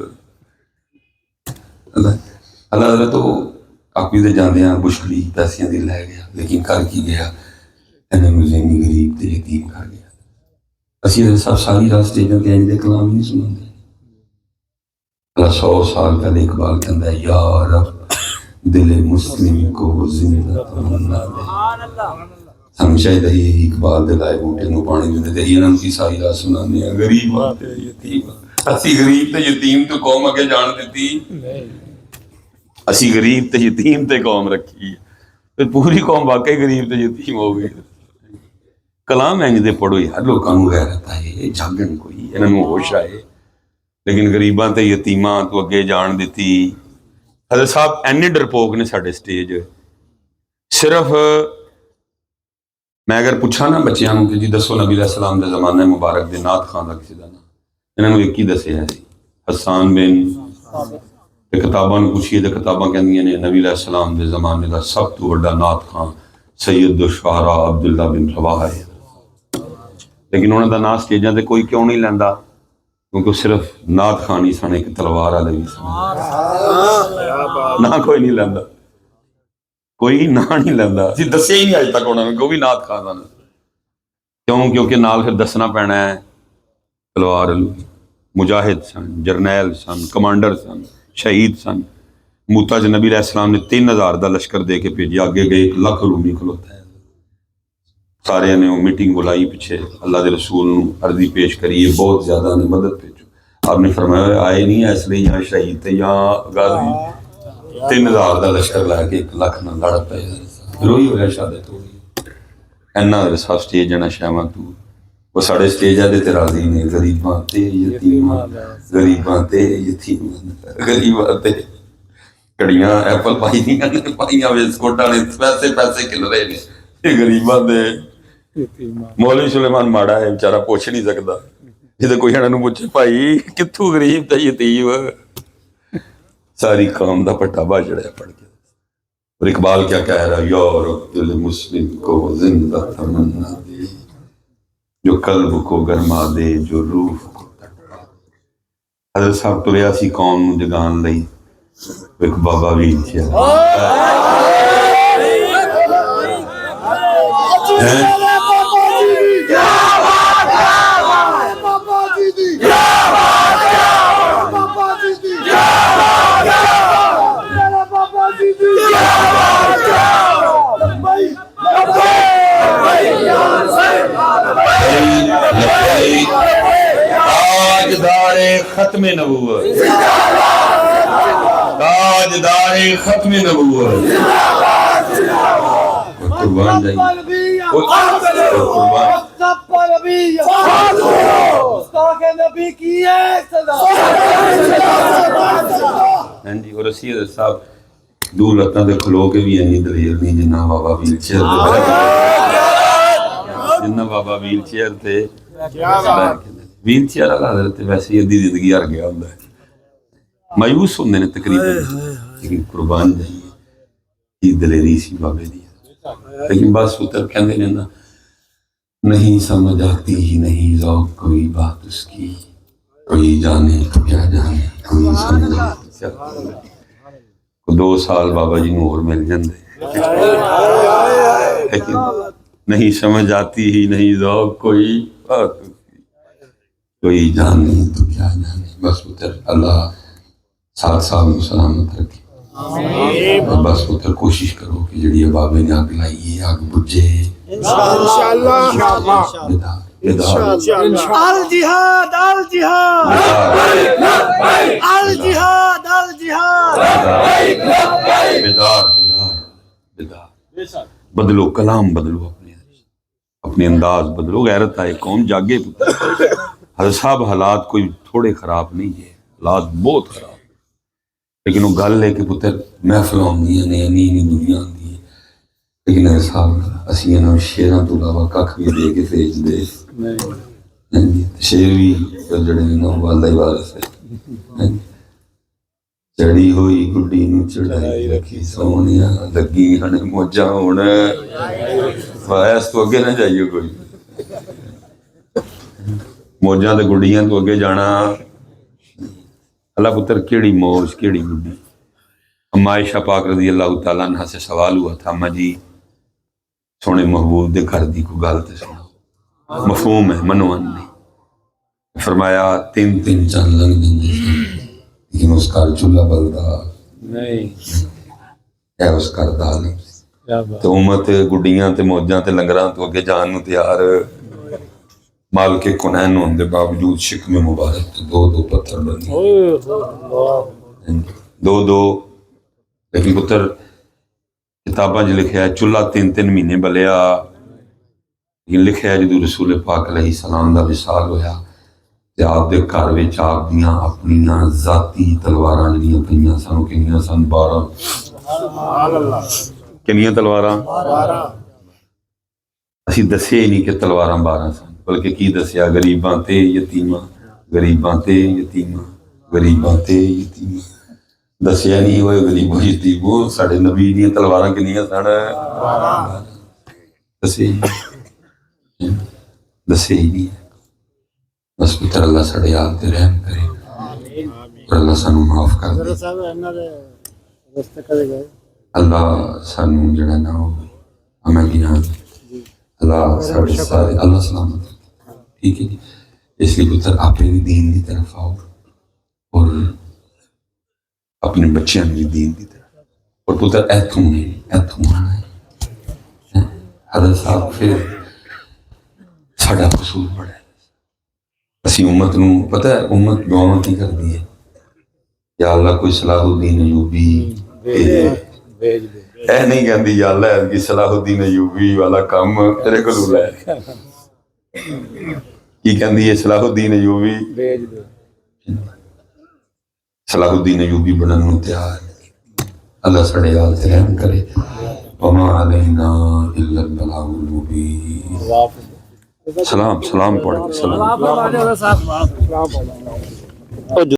اللہ حضرت تو آپ بھی دے جاندے ہیں بشکری پیسیاں دی لے گیا، لیکن کر کی گیا انہیں مزینی غریب تے یتیم کر گیا۔ اسی حضرت صاحب ساری راست جیجاں تے آئیں دے کلام ہی نہیں سنن دے۔ اللہ 100 سال پہلے اقبال کہندہ ہے یا رب دل مسلم کو زندہ تمنا دے، ہم شاید یہی اقبال دے لائے بوٹے نو پانی دیندے تے انہاں کی ساری رات سنانے ہیں غریب تے یتیم اسی غریب تے یتیم تو قوم اگے جان دیتی اسی غریب تے یتیم تے قوم رکھی ہے پوری قوم واقعی غریب تے یتیم ہو گئی کلام انج دے پڑھو یار لوکاں نوں غیرت آئے جاگن کوئی انہاں نوں ہوش آئے لیکن غریباں تے یتیماں تو اگے جان دیتی حضرت صاحب اینی ڈرپوک نے ساڈے سٹیج صرف میں اگر پوچھا نا بچیاں نوں کہ جی دسو نبی علیہ السلام دے زمانے مبارک دے نعت خواں دا کسی دا نام انہاں نوں ایک ہی دسیا ہے حسان بن کتاباں نوں پوچھیے تے کتاباں کہندیاں نے نبی علیہ السلام دے زمانے دا سب تو بڑا نعت خواں سید الشعراء عبداللہ بن رواحہ ہے لیکن انہاں دا نام سٹیجاں تے کوئی کیوں نہیں لیندا کیونکہ صرف نعت خانی سن ایک تلوار والے بھی سن نہ کوئی نہیں لیندا کوئی نہ نہیں لیندا اسی دسیا ہی نہیں اج تک انہاں نے کوئی بھی نعت خان سن کیوں کیونکہ نال پھر دسنا پینا ہے تلوار مجاہد سن جرنیل سن کمانڈر سن شہید سن موتا نبی علیہ السلام نے 3000 دا لشکر دے کے بھیجیا آگے گئے 1 لاکھ رومی کھلوتا ہے سارے نے وہ میٹنگ بلائی پیچھے اللہ دے رسول عرضی پیش کری ہے بہت زیادہ نے مدد بھیجو آپ نے فرمایا آئے نہیں ہے اس لیے یہاں شہید تھے یہاں غازی 3000 دا لشکر لا کے 1 لاکھ نہ لڑ پے روئی ہو گیا شہادت ہو گئی اینا دے صاحب سٹیج جنا شاواں تو وہ ساڑے سٹیج آدھے تے راضی نے غریباں تے یتیماں غریباں تے یتیماں غریباں تے کڑیاں ایپل پائی دیاں نے پائیاں بسکٹ والے پیسے کھل رہے نے غریباں تے مولوی سلیمان ماڑا ہے بیچارہ پوچھ نہیں سکتا جدے کوئی انہاں نوں پوچھے بھائی کتھوں غریب تے یتیم ساری قوم دا پٹا باجڑا پڑ گیا اور اقبال کیا کہہ رہا یا رب دل مسلم کو زندہ تمنا دے جو قلب کو گرما دے جو روح کو تڑپا حضرت صاحب تریا سی قوم نوں جگان لئی ایک بابا ویل چیئر تاجدار ختم نبوت تاجدار ختم نبوت قربان جائیے اور اسی حضرت صاحب دو لتاں دے کھلو کے بھی اینی دلیر نہیں جنہ بابا ویل چیئر جنہ بابا ویل چیئر تے ویل چیئر والا حضرت ویسے ہی ادھی زندگی ہر گیا ہوندا ہے مایوس ہوندے نے تقریباً لیکن قربان جائیے کی دلیری سی بابے دی لیکن بس اتر کہندے نے نا نہیں سمجھ آتی ہی نہیں ذوق کوئی بات اس کی کوئی جانے تو کیا جانے کوئی سمجھ 2 سال بابا جی نوں اور مل جاندے لیکن نہیں سمجھ آتی ہی نہیں ذوق کوئی بات اس کی کوئی جانے تو کیا جانے بس اتر اللہ 7 سال میں سلامت رکھے بس اتر کوشش کرو کہ جڑی بابے نے آگ لائی ہے آگ بجھے الجہاد الجہاد الجہاد الجہاد بیدار بیدار بیدار بدلو کلام بدلو اپنے انداز بدلو غیرت آئے قوم جاگے پتر حضرت صاحب حالات کوئی تھوڑے خراب نہیں ہے حالات بہت خراب لیکن وہ گل ہے کہ پتر محفل آدیاں نے اینی دنیا آتی ہے لیکن صاحب اسی انہاں شیراں تو علاوہ کھ بھی دے کے بھیج دے شیر بھی جڑے نے اللہ ہی وارث ہے چڑی ہوئی گڈی نوں چڑھائی رکھی سونیا لگی ہن موجاں ہن اس تو اگے نہ جائیے کوئی موجاں تے گڈیاں تو اگے جانا اللہ پتر کیڑی موج کیڑی گڈی اما عائشہ پاک رضی اللہ تعالیٰ عنہ سے سوال ہوا تھا اما جی سونے محبوب دے گھر دی کو گل تے سنو مفہوم ہے منوان نہیں فرمایا 3 چند لنگ جاندے لیکن اس کا چولہا بلدا نہیں ہے اس کا دال تو امت گڈیاں تے موجاں تے لنگراں تو اگے جان نو تیار مال کے کونین ہونے دے باوجود شکم مبارک تو دو پتھر بنی دو لیکن پتر کتاباں جو لکھیا ہے چولہا 3 مہینے بلیا لیکن لکھیا ہے جدو رسول پاک علیہ السلام دا وصال ہویا تے آپ دے گھر وچ آپ دیاں اپنیاں ذاتی تلواراں جڑیاں پئیاں سن کنیاں سن 12 کنیاں تلواراں اسی دسے نہیں کہ تلواراں 12 سن بلکہ کی دسیا غریباں تے یتیماں غریباں تے یتیماں غریباں تے یتیماں دسیا نہیں ہوئے غریبوں یتیموں ساڑھے نبی دیاں تلواراں کنیاں سن دسے ہی نہیں بس پتر اللہ ساڑھے آپ تے رحم کرے اور اللہ سانو معاف کر دے اللہ سانو جڑا نہ ہو ہمیں گناہ اللہ ساڑھے سارے اللہ سلامت ٹھیک ہے جی اس لیے پتر اپنے بھی دین دی طرف آؤ اور اپنے بچیاں بھی دین دی طرف اور پتر ایتھوں آنا ہے حضرت صاحب پھر ساڑھا قصور بڑھا ہے اسی امت نو پتہ ہے امت دعاواں کی کر دی ہے یا اللہ کوئی صلاح الدین ایوبی بھیج دے اے نہیں کہندی یا اللہ ایدگی صلاح الدین ایوبی والا کام تیرے کو لولا ہے کی کہندی ہے صلاح الدین ایوبی بھیج دے صلاح الدین ایوبی بنن نو تیار اللہ سڑے آل تے رحم کرے وما علینا الا البلاغ المبین سلام پڑھ کے سلام